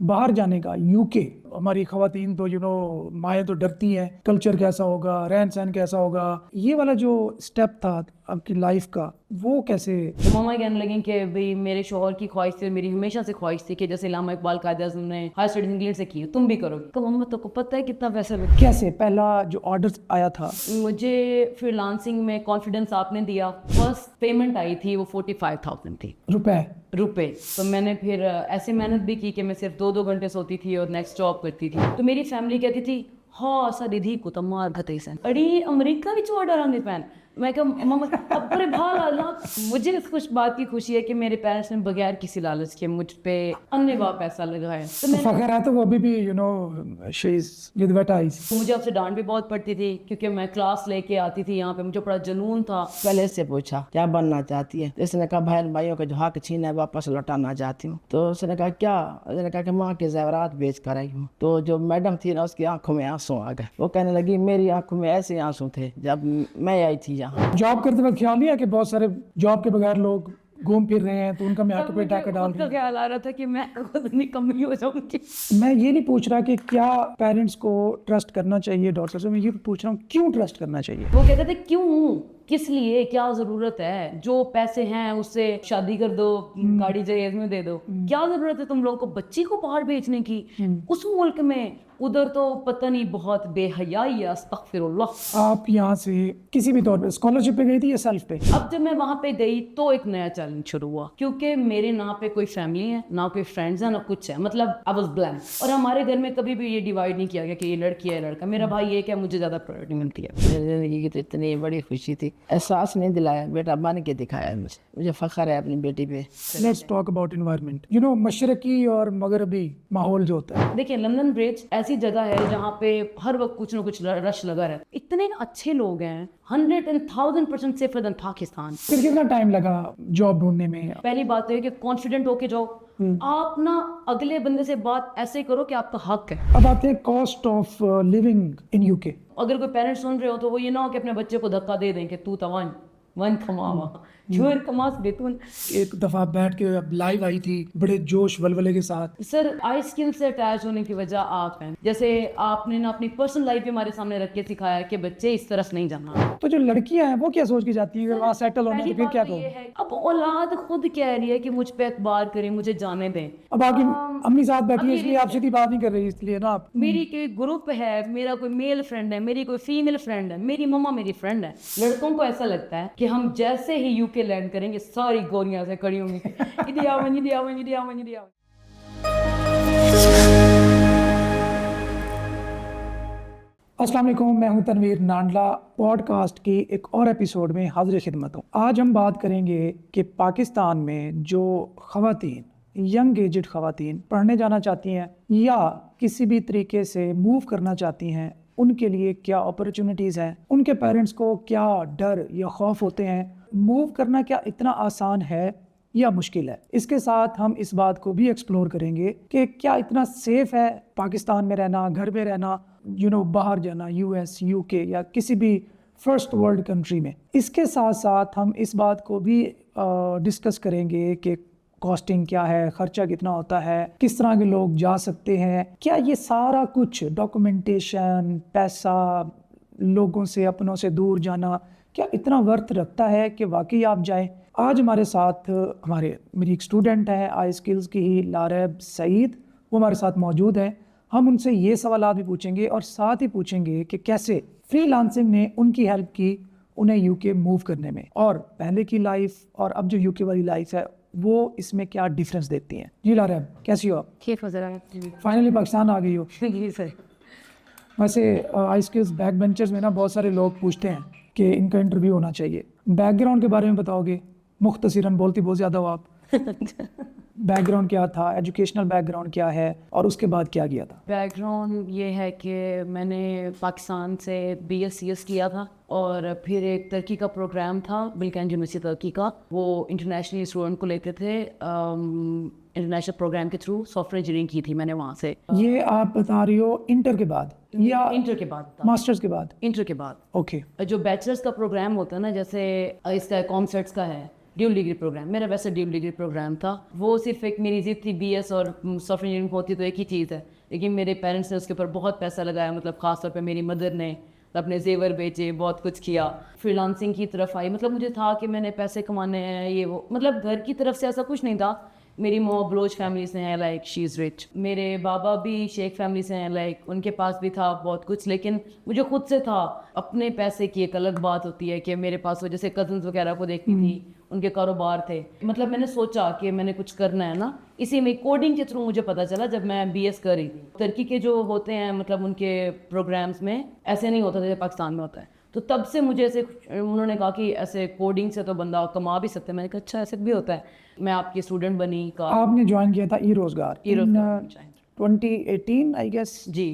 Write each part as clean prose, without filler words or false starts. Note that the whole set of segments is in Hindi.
बाहर जाने का, यूके, हमारी खवातीन तो माएँ तो डरती हैं, कल्चर कैसा होगा, रहन सहन कैसा होगा, ये वाला जो स्टेप था आपकी लाइफ का, वो कैसे? तो मम्मा कहने लगी कि भाई मेरे शोहर की ख्वाहिश थी, मेरी हमेशा से ख्वाहिश थी कि जैसे इल्लामा इकबाल कायद-ए-आज़म ने हायर स्टडीज इंग्लैंड से की, तुम भी करोगे। तो मम्मा तो को पता है कितना पैसा लगता कैसे पहला जो ऑर्डर आया था? है। मुझे फ्रीलांसिंग में कॉन्फिडेंस आपने दिया। फर्स्ट पेमेंट आई थी वो 45,000 थी रुपए। तो मैंने फिर ऐसे मेहनत भी की कि मैं सिर्फ 2-2 घंटे सोती थी और नेक्स्ट जॉब करती थी। तो मेरी फैमिली कहती थी हाँ सारी धी को तो मार घते सन अड़ी अमेरिका विच ऑर्डर आंदे पैन। मैं कहा मम्मा अब पर भाल अल्लाह, मुझे इस खुश बात की खुशी है कि मेरे पेरेंट्स ने बगैर किसी लालच के मुझ पे अन्नेवाह पैसा लगाया। तो तो फखर है तो वो अभी भी she is with weight eyes. मुझे आपसे डांट भी बहुत पड़ती थी क्योंकि मैं क्लास लेके आती थी यहाँ पे, मुझे बड़ा जुनून था। पहले इससे पूछा क्या बनना चाहती है, तो इसने कहा बहन भाइयों का जो हक छीना है वापस लौटाना चाहती हूँ। तो उसने कहा क्या, उसने कहा कि माँ के जेवरात बेच कर आई हूँ। तो जो मैडम थी ना उसकी आंखों में आंसू आ गए। वो कहने लगी मेरी आंखों में ऐसे आंसू थे जब मैं आई थी यहाँ। जॉब करते वक्त ख्याल नहीं है कि बहुत सारे जॉब के बगैर लोग घूम फिर रहे हैं तो उनका मैं पे टाका डाल खुद का ख्याल आ रहा था कि मैं खुद निकम्मी हो जाऊंगी। मैं ये नहीं पूछ रहा कि क्या पेरेंट्स को ट्रस्ट करना चाहिए डॉक्टर से, मैं ये पूछ रहा हूँ क्यों ट्रस्ट करना चाहिए। वो कहते थे क्यों, किस लिए, क्या जरूरत है, जो पैसे हैं उससे शादी कर दो, गाड़ी जहेज में दे दो, क्या जरूरत है तुम लोगों को बच्ची को बाहर भेजने की उस मुल्क में। उधर तो पता नहीं बहुत बेहयाई है, अस्तगफिरुल्लाह। आप यहाँ से किसी भी तौर पे स्कॉलरशिप पे गई थी या सेल्फ पे? अब जब मैं वहां पे गई तो एक नया चैलेंज शुरू हुआ क्योंकि मेरे ना पे कोई फैमिली है, ना कोई फ्रेंड्स है, ना कुछ है, मतलब आई वाज ब्लैंक। और हमारे घर में कभी भी ये डिवाइड नहीं किया गया कि ये लड़की है लड़का। मेरा भाई एक है, मुझे ज्यादा प्रायोरिटी मिलती है। मेरी जिंदगी की तो इतनी बड़ी खुशी थी, एहसास नहीं दिलाया, बेटा बन के दिखाया मुझे फख्र है अपनी बेटी पे। Let's talk about environment. मशरकी और मगरबी माहौल जो होता है। देखिए लंदन ब्रिज ऐसी जगह है जहाँ पे हर वक्त कुछ ना कुछ रश लगा रहता है। इतने अच्छे लोग हैं, 100,000% सेफर देन पाकिस्तान। फिर कितना टाइम लगा जॉब ढूंढने में? पहली बात तो है कि कॉन्फिडेंट होके जाओ, आप ना अगले बंदे से बात ऐसे करो कि आपका हक है। अब आते हैं cost of living in UK. अगर कोई पेरेंट्स सुन रहे हो तो वो ये ना हो कि अपने बच्चे को धक्का दे दें कि तू तवान वन कमावा जोर कमास बेतुन। एक दफा बैठ के अब लाइव आई थी बड़े जोश वलवले के साथ। सर आई स्किल से अटैच होने की वजह आप हैं। जैसे आपने ना अपनी पर्सनल लाइफ भी हमारे सामने रख के सिखाया कि बच्चे इस तरफ नहीं जाना। तो जो लड़कियां हैं वो क्या सोच के जाती हैं कि वहाँ सेटल होने तो फिर क्या कहो? अब औलाद खुद कह रही है कि मुझ पे एतबार करें, मुझे जाने दें। अब आपकी अम्मी साथ बैठी है इसलिए आप सीधी बात नहीं कर रही, इसलिए ना आप। मेरी कोई ग्रुप है, मेरा कोई मेल फ्रेंड है, मेरी कोई फीमेल फ्रेंड है, मेरी मम्मा मेरी फ्रेंड है। लड़कों को ऐसा लगता है कि हम जैसे ही यूके लैंड करेंगे सारी गोरियां से खड़ी होंगी। अस्सलाम वालेकुम, मैं हूं तनवीर नांडला। पॉडकास्ट की एक और एपिसोड में हाजिर खिदमत हूं। आज हम बात करेंगे कि पाकिस्तान में जो ख़वातीन, यंग एजड ख़वातीन पढ़ने जाना चाहती हैं या किसी भी तरीके से मूव करना चाहती हैं, उनके लिए क्या अपॉर्चुनिटीज़ हैं, उनके पेरेंट्स को क्या डर या खौफ होते हैं, मूव करना क्या इतना आसान है या मुश्किल है। इसके साथ हम इस बात को भी एक्सप्लोर करेंगे कि क्या इतना सेफ़ है पाकिस्तान में रहना, घर में रहना, बाहर जाना, यूएस, यूके या किसी भी फर्स्ट वर्ल्ड कंट्री में। इसके साथ साथ हम इस बात को भी डिस्कस करेंगे कि कॉस्टिंग क्या है, ख़र्चा कितना होता है, किस तरह के लोग जा सकते हैं, क्या ये सारा कुछ डॉक्यूमेंटेशन, पैसा, लोगों से अपनों से दूर जाना क्या इतना वर्थ रखता है कि वाकई आप जाएं। आज हमारे साथ मेरी एक स्टूडेंट है आई स्किल्स की ही, लारब सईद, वो हमारे साथ मौजूद है। हम उनसे ये सवालात भी पूछेंगे और साथ ही पूछेंगे कि कैसे फ्रीलांसिंग ने उनकी हेल्प की उन्हें यूके मूव करने में, और पहले की लाइफ और अब जो यूके वाली लाइफ है वो इसमें क्या डिफरेंस देखती हैं। जी लारब, कैसी हो आप? ठीक हो जरा। फाइनली पाकिस्तान आ गई हो। जी सर। वैसे आई स्किल्स बैक बेंचर्स में ना बहुत सारे लोग पूछते हैं कि इनका इंटरव्यू होना चाहिए। बैकग्राउंड के बारे में बताओगे? मुख्तसरन, बोलती बहुत ज़्यादा हो आप। बैकग्राउंड क्या था, एजुकेशनल बैकग्राउंड क्या है और उसके बाद क्या किया था? बैकग्राउंड ये है कि मैंने पाकिस्तान से BScs किया था और फिर एक तुर्की का प्रोग्राम था, बिलकैन यूनिवर्सिटी तुर्की का, वो इंटरनेशनल स्टूडेंट को लेते थे। इंटरनेशनल प्रोग्राम के थ्रू सॉफ्टवेयर इंजीनियरिंग की थी मैंने वहाँ से। ये आप बता रही हो इंटर के बाद या इंटर के बाद था? मास्टर्स के बाद। इंटर के बाद। ओके। जो बैचलर्स का प्रोग्राम होता है ना, जैसे इसका कॉमसेट्स का है, ड्यूल डिग्री प्रोग्राम, मेरा वैसे ड्यूल डिग्री प्रोग्राम था। वो सिर्फ एक मेरी जिद थी, BS और सॉफ्टवेयर इंजीनियरिंग होती तो एक ही चीज़ है, लेकिन मेरे पेरेंट्स ने उसके ऊपर बहुत पैसा लगाया, मतलब ख़ास तौर पे मेरी मदर ने अपने जेवर बेचे, बहुत कुछ किया, फ्रीलांसिंग की तरफ आई। मतलब मुझे था कि मैंने पैसे कमाने हैं, ये वो, मतलब घर की तरफ से ऐसा कुछ नहीं था। मेरी मॉम बलोच फैमिली से हैं, लाइक शी इज़ रिच। मेरे बाबा भी शेख फैमिली से हैं, लाइक उनके पास भी था बहुत कुछ, लेकिन मुझे खुद से था। अपने पैसे की एक अलग बात होती है कि मेरे पास वो जैसे कजन्स वगैरह को देखती थी, उनके कारोबार थे। मतलब मैंने सोचा कि मैंने कुछ करना है ना, इसी में कोडिंग के थ्रू मुझे पता चला जब मैं BS कर रही थी। तुर्की के जो होते हैं मतलब उनके प्रोग्राम्स में ऐसे नहीं होता जैसे पाकिस्तान में होता है। तो तब से मुझे ऐसे उन्होंने कहा कि ऐसे कोडिंग से तो बंदा कमा भी सकता है। मैंने कहा अच्छा ऐसे भी होता है। मैं आपकी स्टूडेंट बनी का। आपने ज्वाइन किया था ई-रोज़गार इन 2018 आई गेस? जी,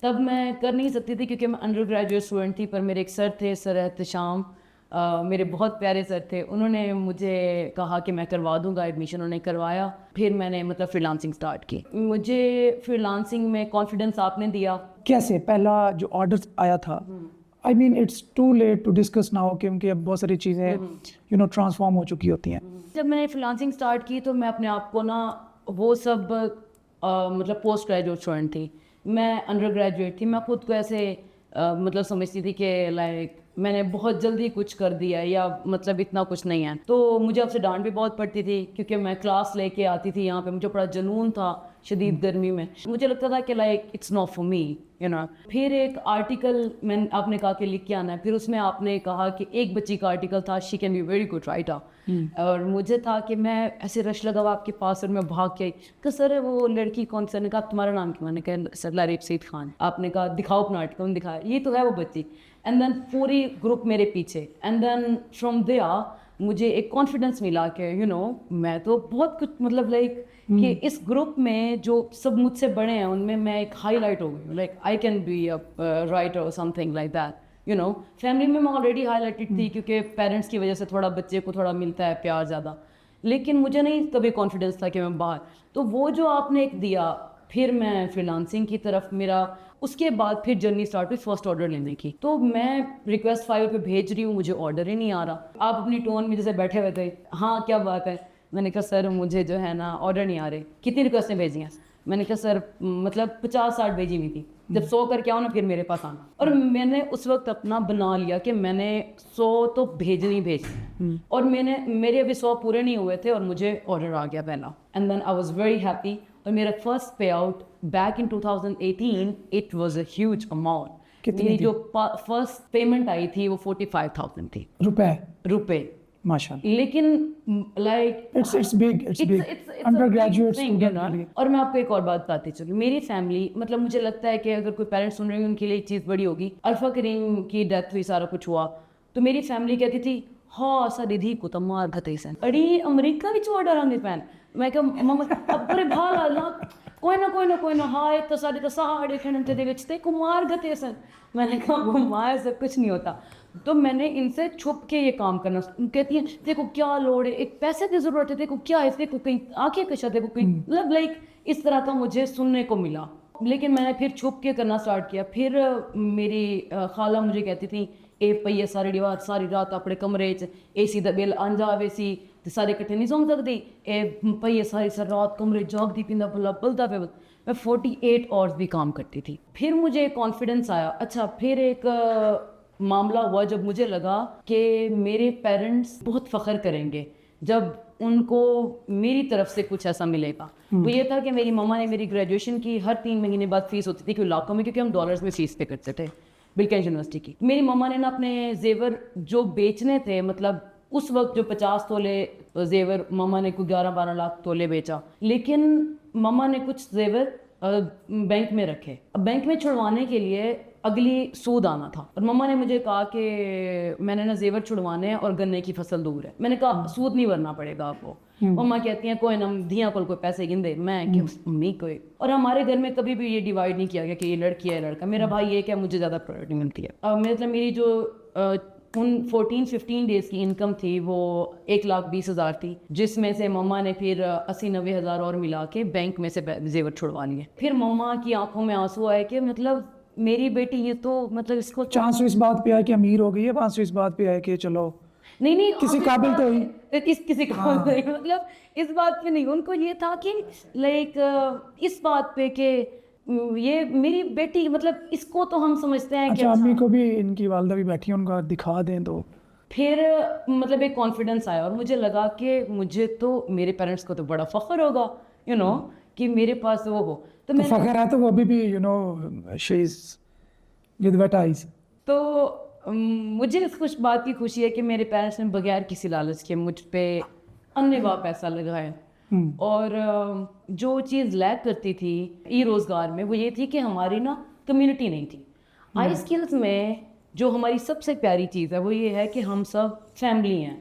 तब मैं कर नहीं सकती थी क्योंकि मैं अंडर ग्रेजुएट स्टूडेंट थी, पर मेरे एक सर थे, सर एहतशाम, मेरे बहुत प्यारे सर थे। उन्होंने मुझे कहा कि मैं करवा दूंगा एडमिशन, उन्होंने करवाया। फिर मैंने मतलब फ्रीलांसिंग स्टार्ट की। मुझे फ्रीलांसिंग में कॉन्फिडेंस आपने दिया। कैसे पहला जो ऑर्डर आया था? I mean it's too late to discuss now, क्योंकि अब बहुत सारी चीज़ें ट्रांसफॉर्म हो चुकी होती हैं। जब मैंने फ्रीलांसिंग स्टार्ट की तो मैं अपने आप को ना वो सब मतलब पोस्ट ग्रेजुएट स्टूडेंट थी, मैं अंडर ग्रेजुएट थी। मैं खुद को ऐसे मतलब समझती थी कि लाइक मैंने बहुत जल्दी कुछ कर दिया या मतलब इतना कुछ नहीं है। तो मुझे आपसे डांट भी बहुत पड़ती थी क्योंकि मैं क्लास लेके आती थी यहाँ पे, मुझे बड़ा जुनून था शदीद गर्मी में। मुझे लगता था कि like it's not for me, you know. फिर एक आर्टिकल मैंने आपने कहा कि लिख के आना है, फिर उसमें आपने कहा कि एक बच्ची का आर्टिकल था, she can be very good writer. और मुझे था कि मैं ऐसे रश लगा हुआ आपके पास और मैं भाग के आई कि सर वो लड़की कौन सी? ने कहा तुम्हारा नाम क्या? मैंने कहा सर लारीब सईद खान। आपने कहा दिखाओ अपना आर्टिकल, दिखाया, ये तो है वो बच्ची। एंड देन पूरी ग्रुप मेरे पीछे, एंड देन फ्रॉम देयर मुझे एक कॉन्फिडेंस मिला कि मैं तो बहुत कुछ मतलब लाइक कि इस ग्रुप में जो सब मुझसे बड़े हैं उनमें मैं एक हाईलाइट हो गई हूँ, like I can be a writer और समथिंग लाइक दैट। फैमिली में मैं ऑलरेडी हाईलाइटेड थी क्योंकि पेरेंट्स की वजह से थोड़ा बच्चे को थोड़ा मिलता है प्यार ज़्यादा, लेकिन मुझे नहीं कभी कॉन्फिडेंस था कि मैं बाहर। तो वो जो आपने एक दिया, फिर मैं फ्रीलांसिंग की तरफ मेरा उसके बाद फिर जर्नी स्टार्ट हुई फर्स्ट ऑर्डर लेने की। तो मैं रिक्वेस्ट फाइल पे भेज रही हूँ, मुझे ऑर्डर ही नहीं आ रहा। आप अपनी टोन में जैसे बैठे हुए थे, हाँ क्या बात है? मैंने कहा सर मुझे जो है ना ऑर्डर नहीं आ रहे। कितनी रिक्वेस्टें भेजी हैं? मैंने कहा सर मतलब 50-60 भेजी हुई थी। जब 100 करके आओ ना फिर मेरे पास आना। और मैंने उस वक्त अपना बना लिया कि मैंने 100 तो भेजी और मेरे अभी 100 पूरे नहीं हुए थे और मुझे ऑर्डर आ गया पहला। And then I was very happy. और मेरा first payout back in 2018 it was a huge amount. मेरी जो फर्स्ट पेमेंट आई थी वो 45,000 थी रुपए माशाल्लाह। लेकिन like it's big under graduates. और मैं आपको एक और बात बताती चलूँ, मेरी फैमिली मतलब मुझे लगता है कि अगर कोई पेरेंट्स सुन रहे हैं उनके लिए एक चीज़ बड़ी होगी। अरफा करीम की डेथ हुई, सारा कुछ हुआ, तो मेरी फैमिली कहती थी हाँ सारी धी को तो मार घते सन अड़ी अमेरिका विच ऑर्डर आंदे पैन। मैं कहा मम्मा अब पर भाला कोई ना हाँ एक तो साढ़े तो साढ़े घंटे दे विच ते को मार घते सन। मैंने कहा वो मार सब कुछ नहीं होता। तो मैंने इनसे छुप के ये काम करना, कहती है देखो क्या लोड है, एक पैसे की ज़रूरत है, देखो क्या है, देखो कहीं आंखें कशा, देखो कहीं मतलब लाइक इस तरह का मुझे सुनने को मिला। लेकिन मैंने फिर छुप के करना स्टार्ट किया। फिर मेरी खाला मुझे कहती थी ए पईए सारी रात अपने कमरे च AC दा बिल आन जावे सी ते सारे इकट्ठे नहीं सौ सकती, ए पईए सारी रात कमरे जागदी पींदा भला बलदा पे। मैं 48 आवर्स भी काम करती थी। फिर मुझे कॉन्फिडेंस आया। अच्छा फिर एक मामला हुआ जब मुझे लगा कि मेरे पेरेंट्स बहुत फ़ख्र करेंगे जब उनको मेरी तरफ से कुछ ऐसा मिलेगा। वो ये था कि मेरी मम्मा ने मेरी ग्रेजुएशन की हर 3 महीने बाद फीस होती थी, क्योंकि लाखों में, क्योंकि हम डॉलर्स में फीस पे करते थे बिलकेंज यूनिवर्सिटी की। मेरी मम्मा ने ना अपने जेवर जो बेचने थे, मतलब उस वक्त जो 50 तोले जेवर मम्मा ने कोई 11-12 लाख तोले बेचा, लेकिन मम्मा ने कुछ जेवर बैंक में रखे। अब बैंक में छुड़वाने के लिए अगली सूद आना था और मम्मा ने मुझे कहा कि मैंने ना जेवर छुड़वाने हैं और गन्ने की फसल दूर है। मैंने कहा सूद नहीं भरना पड़ेगा आपको। मम्मा कहती हैं कोई ना धिया को कोई पैसे गिंदे। मैं कि मम्मी कोई। और हमारे घर में कभी भी ये डिवाइड नहीं किया गया कि ये लड़की है लड़का। मेरा भाई ये क्या, मुझे ज़्यादा प्रायोरिटी मिलती है। अब मतलब मेरी जो उन 14-15 डेज़ की इनकम थी वो 1,20,000 थी, जिसमें से मम्मा ने फिर 80-90 हज़ार और मिला के बैंक में से जेवर छुड़वा लिए। फिर मम्मा की आंखों में आंसू आए कि मतलब मेरी बेटी ये तो मतलब इसको चांस इस बात पे आए कि अमीर हो गई है, चांस इस बात पे आए कि चलो नहीं किसी काबिल तो हुई। किसी काम नहीं, मतलब इस बात पे नहीं, उनको ये था कि लाइक इस बात पे कि ये मेरी बेटी, मतलब इसको तो हम समझते हैं कि अच्छा, अम्मी को भी, इनकी वालदा भी बैठी है, उनका दिखा दें तो। फिर मतलब एक कॉन्फिडेंस आया और मुझे लगा कि मुझे तो मेरे पेरेंट्स को तो बड़ा फख्र होगा कि मेरे पास वो हो। तो तो मैं फखर है तो वो अभी भी she is with weight eyes. तो मुझे इस खुश बात की खुशी है कि मेरे पेरेंट्स ने बगैर किसी लालच के मुझ पे अन्नेवाह पैसा लगाया। और जो चीज़ लैक करती थी ई रोज़गार में वो ये थी कि हमारी ना कम्युनिटी नहीं थी। आई स्किल्स में जो हमारी सबसे प्यारी चीज़ है वो ये है कि हम सब फैमिली हैं,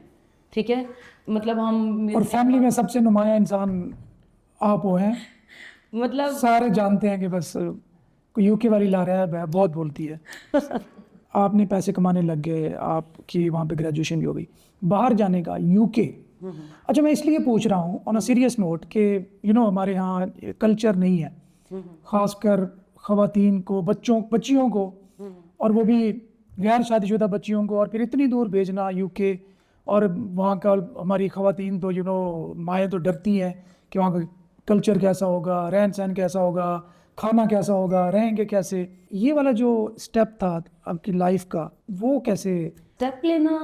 ठीक है, मतलब हम और फैमिली में सबसे नुमाया इंसान आप वो हैं, मतलब सारे जानते हैं कि बस यूके वाली ला रहा है, बहुत बोलती है। आपने पैसे कमाने लग गए, आपकी वहाँ पे ग्रेजुएशन भी हो गई, बाहर जाने का यूके। अच्छा, मैं इसलिए पूछ रहा हूँ ऑन अ सीरियस नोट कि हमारे यहाँ कल्चर नहीं है, ख़ासकर ख़वातीन को, बच्चियों को, और वो भी गैर शादीशुदा बच्चियों को, और फिर इतनी दूर भेजना यूके। और वहाँ का हमारी ख़वातीन तो माएँ तो डरती हैं कि वहाँ का कल्चर कैसा होगा, रहन सहन कैसा होगा, खाना कैसा होगा, रहेंगे कैसे। ये वाला जो स्टेप था आपकी लाइफ का, वो कैसे? स्टेप लेना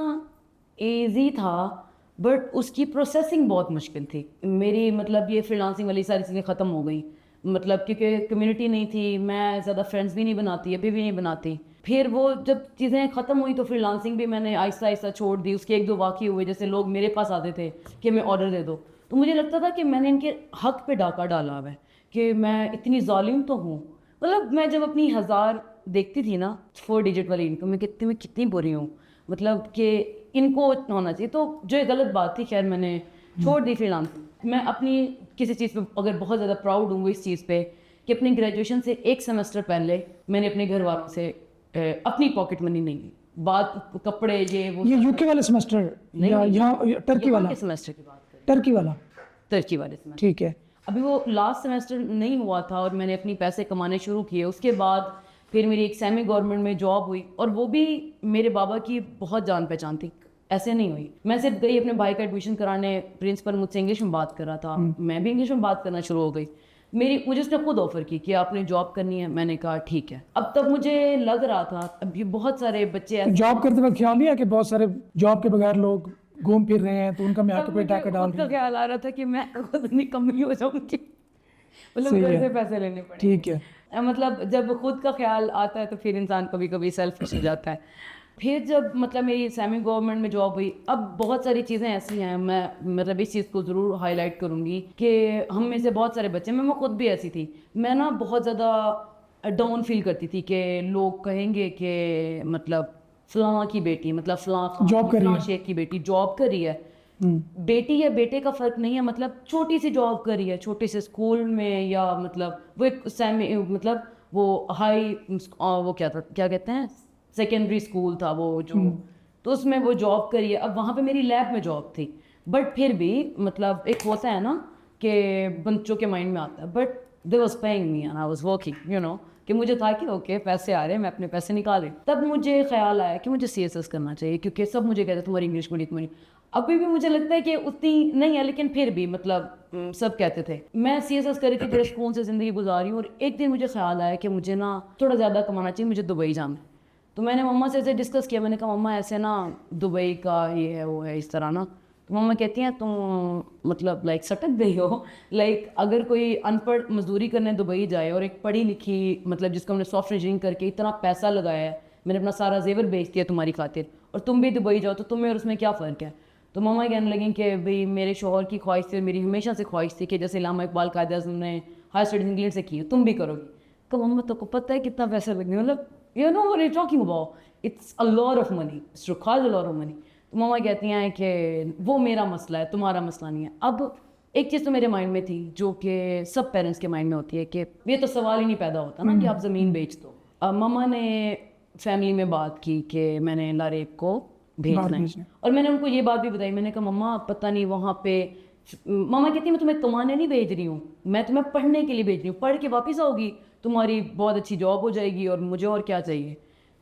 ईजी था बट उसकी प्रोसेसिंग बहुत मुश्किल थी मेरी। मतलब ये फ्रीलांसिंग वाली सारी चीज़ें ख़त्म हो गई, मतलब क्योंकि कम्युनिटी नहीं थी, मैं ज़्यादा फ्रेंड्स भी नहीं बनाती, अभी भी नहीं बनाती। फिर वो जब चीज़ें ख़त्म हुई तो फ्रीलांसिंग भी मैंने आहिस्ता आहिस्ता छोड़ दी। उसके एक दो वाक़ये हुए, जैसे लोग मेरे पास आते थे कि मैं ऑर्डर दे दो, तो मुझे लगता था कि मैंने इनके हक़ पे डाका डाला हुआ है कि मैं इतनी ज़ालिम तो हूँ। मतलब मैं जब अपनी 1000 देखती थी ना 4 डिजिट वाली इनकम, मैं कितनी बुरी हूँ, मतलब कि इनको होना चाहिए। तो जो एक गलत बात थी, खैर मैंने छोड़ दी फ्रीलांसिंग। मैं अपनी किसी चीज़ पे अगर बहुत ज़्यादा प्राउड हूँ इस चीज़ पे कि अपनी ग्रेजुएशन से 1 सेमेस्टर पहले मैंने अपने घर वालों से अपनी पॉकेट मनी नहीं ली, बात कपड़े ये वो। ये यूके वाले सेमेस्टर या यहाँ टर्की वाला? सेमेस्टर की बात करें, टर्की वाला, टर्की वाले सेमेस्टर। ठीक है। अभी वो लास्ट सेमेस्टर नहीं हुआ था और मैंने अपनी पैसे कमाने शुरू किए। उसके बाद फिर मेरी एक सेमी गवर्नमेंट में जॉब हुई और वो भी मेरे बाबा की बहुत जान पहचान थी, ऐसे नहीं हुई। मैं सिर्फ गई अपने भाई का एडमिशन कराने, प्रिंसिपल मुझसे इंग्लिश में बात कर रहा था, मैं भी इंग्लिश में बात करना शुरू हो गई। मुझे उसने खुद ऑफर की कि आपने जॉब करनी है, मैंने कहा ठीक है। अब तब मुझे लग रहा था, अब ये बहुत सारे बच्चे ऐसे जॉब करते वक्त ख्याल नहीं है कि बहुत सारे जॉब के बगैर लोग घूम फिर रहे हैं, तो उनका मैं आके पे टाका डाल खुद का ख्याल आ रहा था कि मैं खुद निकम्मी हो जाऊंगी, मतलब सही घर है। से पैसे लेने पड़े। ठीक है। मतलब जब खुद का ख्याल आता है तो फिर इंसान कभी कभी सेल्फिश हो जाता है। फिर जब मतलब मेरी सेमी गवर्नमेंट में जॉब हुई, अब बहुत सारी चीज़ें ऐसी हैं, मैं मतलब इस चीज़ को ज़रूर हाईलाइट करूँगी कि हम में से बहुत सारे बच्चे, मैं खुद भी ऐसी थी, मैं ना बहुत ज़्यादा डाउन फील करती थी कि लोग कहेंगे कि मतलब फ़लाँ की बेटी, मतलब फ़लाँ जॉब कर रही है, शेख की बेटी जॉब कर रही है। बेटी या बेटे का फ़र्क नहीं है, मतलब छोटी सी जॉब कर रही है, छोटे से स्कूल में, या मतलब वो एक सेमी, मतलब वो हाई, वो क्या था, क्या कहते हैं, सेकेंडरी स्कूल था वो जो, तो उसमें वो जॉब करी है। अब वहाँ पे मेरी लैब में जॉब थी, बट फिर भी मतलब एक होता है ना कि बच्चों के माइंड में आता है, but they was paying me and I was working, कि मुझे था कि ओके पैसे आ रहे हैं, मैं अपने पैसे निकाले। तब मुझे ख्याल आया कि मुझे CSS करना चाहिए, क्योंकि सब मुझे कहते तुम्हारी इंग्लिश बड़ी, तुम्हारी, अभी भी मुझे लगता है कि उतनी नहीं है, लेकिन फिर भी मतलब सब कहते थे। मैं CSS कर रही थी, बड़े सुकून से ज़िंदगी गुजार रही हूँ, और एक दिन मुझे ख्याल आया कि मुझे ना थोड़ा ज़्यादा कमाना चाहिए, मुझे दुबई जाना है। तो मैंने मम्मा से ऐसे डिस्कस किया, मैंने कहा मम्मा ऐसे ना दुबई का ये है वो है इस तरह ना। तो मम्मा कहती हैं तुम मतलब लाइक सटक गई हो, लाइक अगर कोई अनपढ़ मजदूरी करने दुबई जाए और एक पढ़ी लिखी, मतलब जिसको हमने सॉफ्टवेयर इंजीनियरिंग करके इतना पैसा लगाया है, मैंने अपना सारा जेवर बेच दिया तुम्हारी खातिर, और तुम भी दुबई जाओ, तो तुम्हें और उसमें क्या फ़र्क है। तो मम्मा कहने लगी कि भाई मेरे शोहर की ख्वाहिश थी, मेरी हमेशा से ख्वाहिश थी कि जैसे इलामा इकबाल कायद आज़म ने हायर स्टडीज इंग्लैंड से की, तुम भी करोगी। तो मम्मा तो को पता है कितना पैसा लगने, मतलब you know what you're talking about, it's a lot of money, it requires a lot of money। तो मम्मा कहती हैं कि वो मेरा मसला है, तुम्हारा मसला नहीं है। अब एक चीज़ तो मेरे माइंड में थी जो कि सब पेरेंट्स के माइंड में होती है कि ये तो सवाल ही नहीं पैदा होता ना कि आप ज़मीन बेच दो। अब मम्मा ने फैमिली में बात की कि मैंने लारेब को भेजना है, और मैंने उनको ये बात भी बताई। मैंने कहा मम्मा पता नहीं वहाँ पे, मम्मा कहती मैं तुम्हें कमाने नहीं भेज रही हूँ, मैं तुम्हें पढ़ने के लिए भेज रही हूँ, पढ़ के वापस आओगी, तुम्हारी बहुत अच्छी जॉब हो जाएगी और मुझे और क्या चाहिए।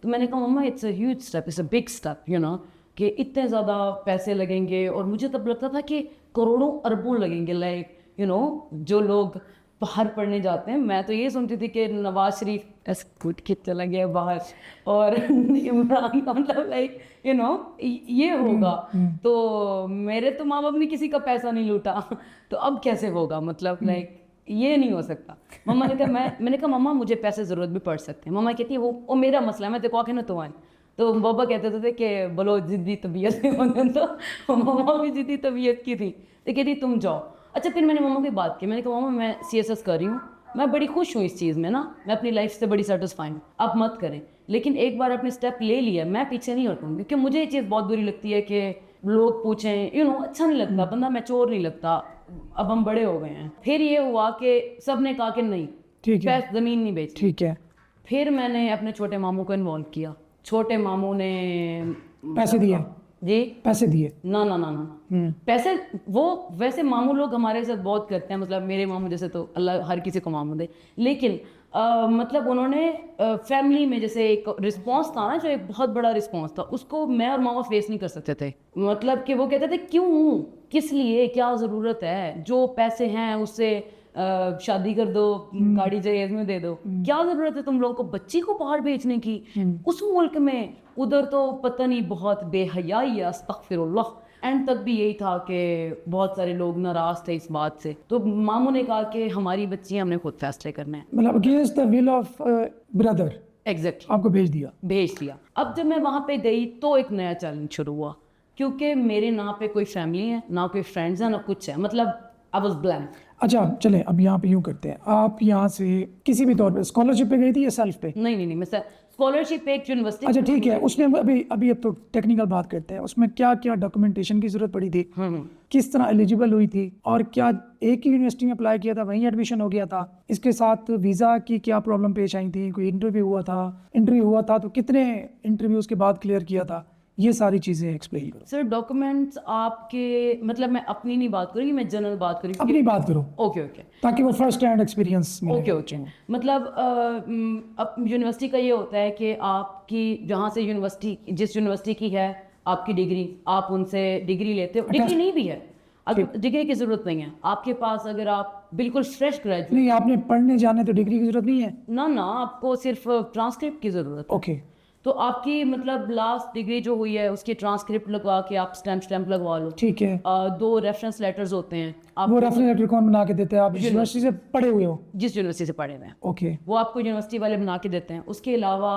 तो मैंने कहा मम्मा it's a huge step, it's a big step, कि इतने ज़्यादा पैसे लगेंगे, और मुझे तब लगता था कि करोड़ों अरबों लगेंगे, लाइक जो लोग बाहर पढ़ने जाते हैं। मैं तो ये सुनती थी कि नवाज शरीफ ऐसे कूट के चला गया बाहर, और इमरान का मतलब लाइक ये होगा। तो मेरे तो माँ बाप ने किसी का पैसा नहीं लूटा, तो अब कैसे होगा, मतलब लाइक ये नहीं हो सकता। मम्मा ने कहा मैंने कहा मम्मा मुझे पैसे ज़रूरत भी पड़ सकते हैं। मम्मा कहती है वो मेरा मसला है, मैं तेको आके ना तो आए। तो पापा कहते थे कि बोलो जिद्दी तबीयत से होने, तो मम्मा भी जिद्दी तबीयत की थी, तो कहती तुम जाओ। अच्छा, फिर मैंने मम्मा की बात की, मैंने कहा मम्मा मैं CSS कर रही हूँ, मैं बड़ी खुश हूँ इस चीज़ में ना, मैं अपनी लाइफ से बड़ी सेटिस्फाइड हूँ, आप मत करें। लेकिन एक बार आपने स्टेप ले लिया, मैं पीछे नहीं हटूँगी, क्योंकि मुझे ये चीज़ बहुत बुरी लगती है कि लोग पूछें, अच्छा नहीं लगता, बंदा मैच्योर नहीं लगता, अब हम बड़े हो गए हैं। फिर ये हुआ कि सब ने कहा कि नहीं, ठीक है, ज़मीन नहीं बेचती। ठीक है, फिर मैंने अपने छोटे मामू को इन्वॉल्व किया। छोटे मामू ने पैसे दिए, जी पैसे दिए। ना ना ना ना पैसे वो वैसे मामू लोग हमारे साथ बहुत करते हैं, मतलब मेरे मामू जैसे तो अल्लाह हर किसी को मामू दे, लेकिन मतलब उन्होंने फैमिली में जैसे एक रिस्पांस था ना, जो एक बहुत बड़ा रिस्पांस था, उसको मैं और मामा फेस नहीं कर सकते थे। मतलब कि वो कहते थे क्यों, किस लिए, क्या ज़रूरत है, जो पैसे हैं उससे शादी कर दो, गाड़ी जहेज में दे दो, क्या ज़रूरत है तुम लोगों को बच्ची को बाहर भेजने की, उस मुल्क में, उधर तो पता नहीं बहुत बेहयाई, अस्तगफिरुल्लाह। एंड तक भी यही था कि बहुत सारे लोग नाराज़ थे इस बात से। तो मामू ने कहा कि हमारी बच्ची हमने खुद फैसले करने हैं, मतलब against the will of brother exact आपको भेज दिया। भेज दिया। अब जब मैं वहाँ पे गई तो एक नया चैलेंज शुरू हुआ, क्योंकि मेरे ना पे कोई फैमिली है, ना कोई फ्रेंड्स हैं, ना कुछ है, मतलब आई वाज ब्लैंक। अच्छा चले, अब यहाँ पे यूँ करते हैं, आप यहाँ से किसी भी तौर पे स्कॉलरशिप पे गई थी या सेल्फ पे? नहीं, मैं स्कॉलरशिप पे एक यूनिवर्सिटी। अच्छा ठीक है, उसने अभी अब तो टेक्निकल बात करते हैं, उसमें क्या क्या डॉक्यूमेंटेशन की जरूरत पड़ी थी, किस तरह एलिजिबल हुई थी, और क्या एक ही यूनिवर्सिटी में अप्लाई किया था वहीं एडमिशन हो गया था? इसके साथ वीज़ा की क्या प्रॉब्लम पेश आई थी, कोई इंटरव्यू हुआ था तो कितने इंटरव्यूज़ के बाद क्लियर किया था? ये सारी चीज़ें एक्सप्लेन करो सर। डॉक्यूमेंट्स आपके, मतलब मैं अपनी नहीं बात करूँगी, मैं जनरल बात करूँगी। अपनी बात करो, ओके ताकि वो फर्स्ट हैंड एक्सपीरियंस मिले। ओके मतलब अब यूनिवर्सिटी का ये होता है कि आपकी जहाँ से जिस यूनिवर्सिटी की है आपकी डिग्री, आप उनसे डिग्री लेते हो। डिग्री नहीं भी है, अब डिग्री की ज़रूरत नहीं है आपके पास, अगर आप बिल्कुल फ्रेश ग्रेजुएट। नहीं, आपने पढ़ने जाने तो डिग्री की जरूरत नहीं है ना, आपको सिर्फ ट्रांसक्रिप्ट की ज़रूरत है। ओके। तो आपकी मतलब लास्ट डिग्री जो हुई है उसकी ट्रांसक्रिप्ट लगवा के आप स्टैम्प लगवा लो। ठीक है। 2 रेफरेंस लेटर्स होते हैं। आप वो रेफरेंस लेटर कौन बना के देते हैं? आप यूनिवर्सिटी से पढ़े हुए हो? जिस यूनिवर्सिटी से पढ़े हुए हैं ओके, वो आपको यूनिवर्सिटी वाले बना के देते हैं। उसके अलावा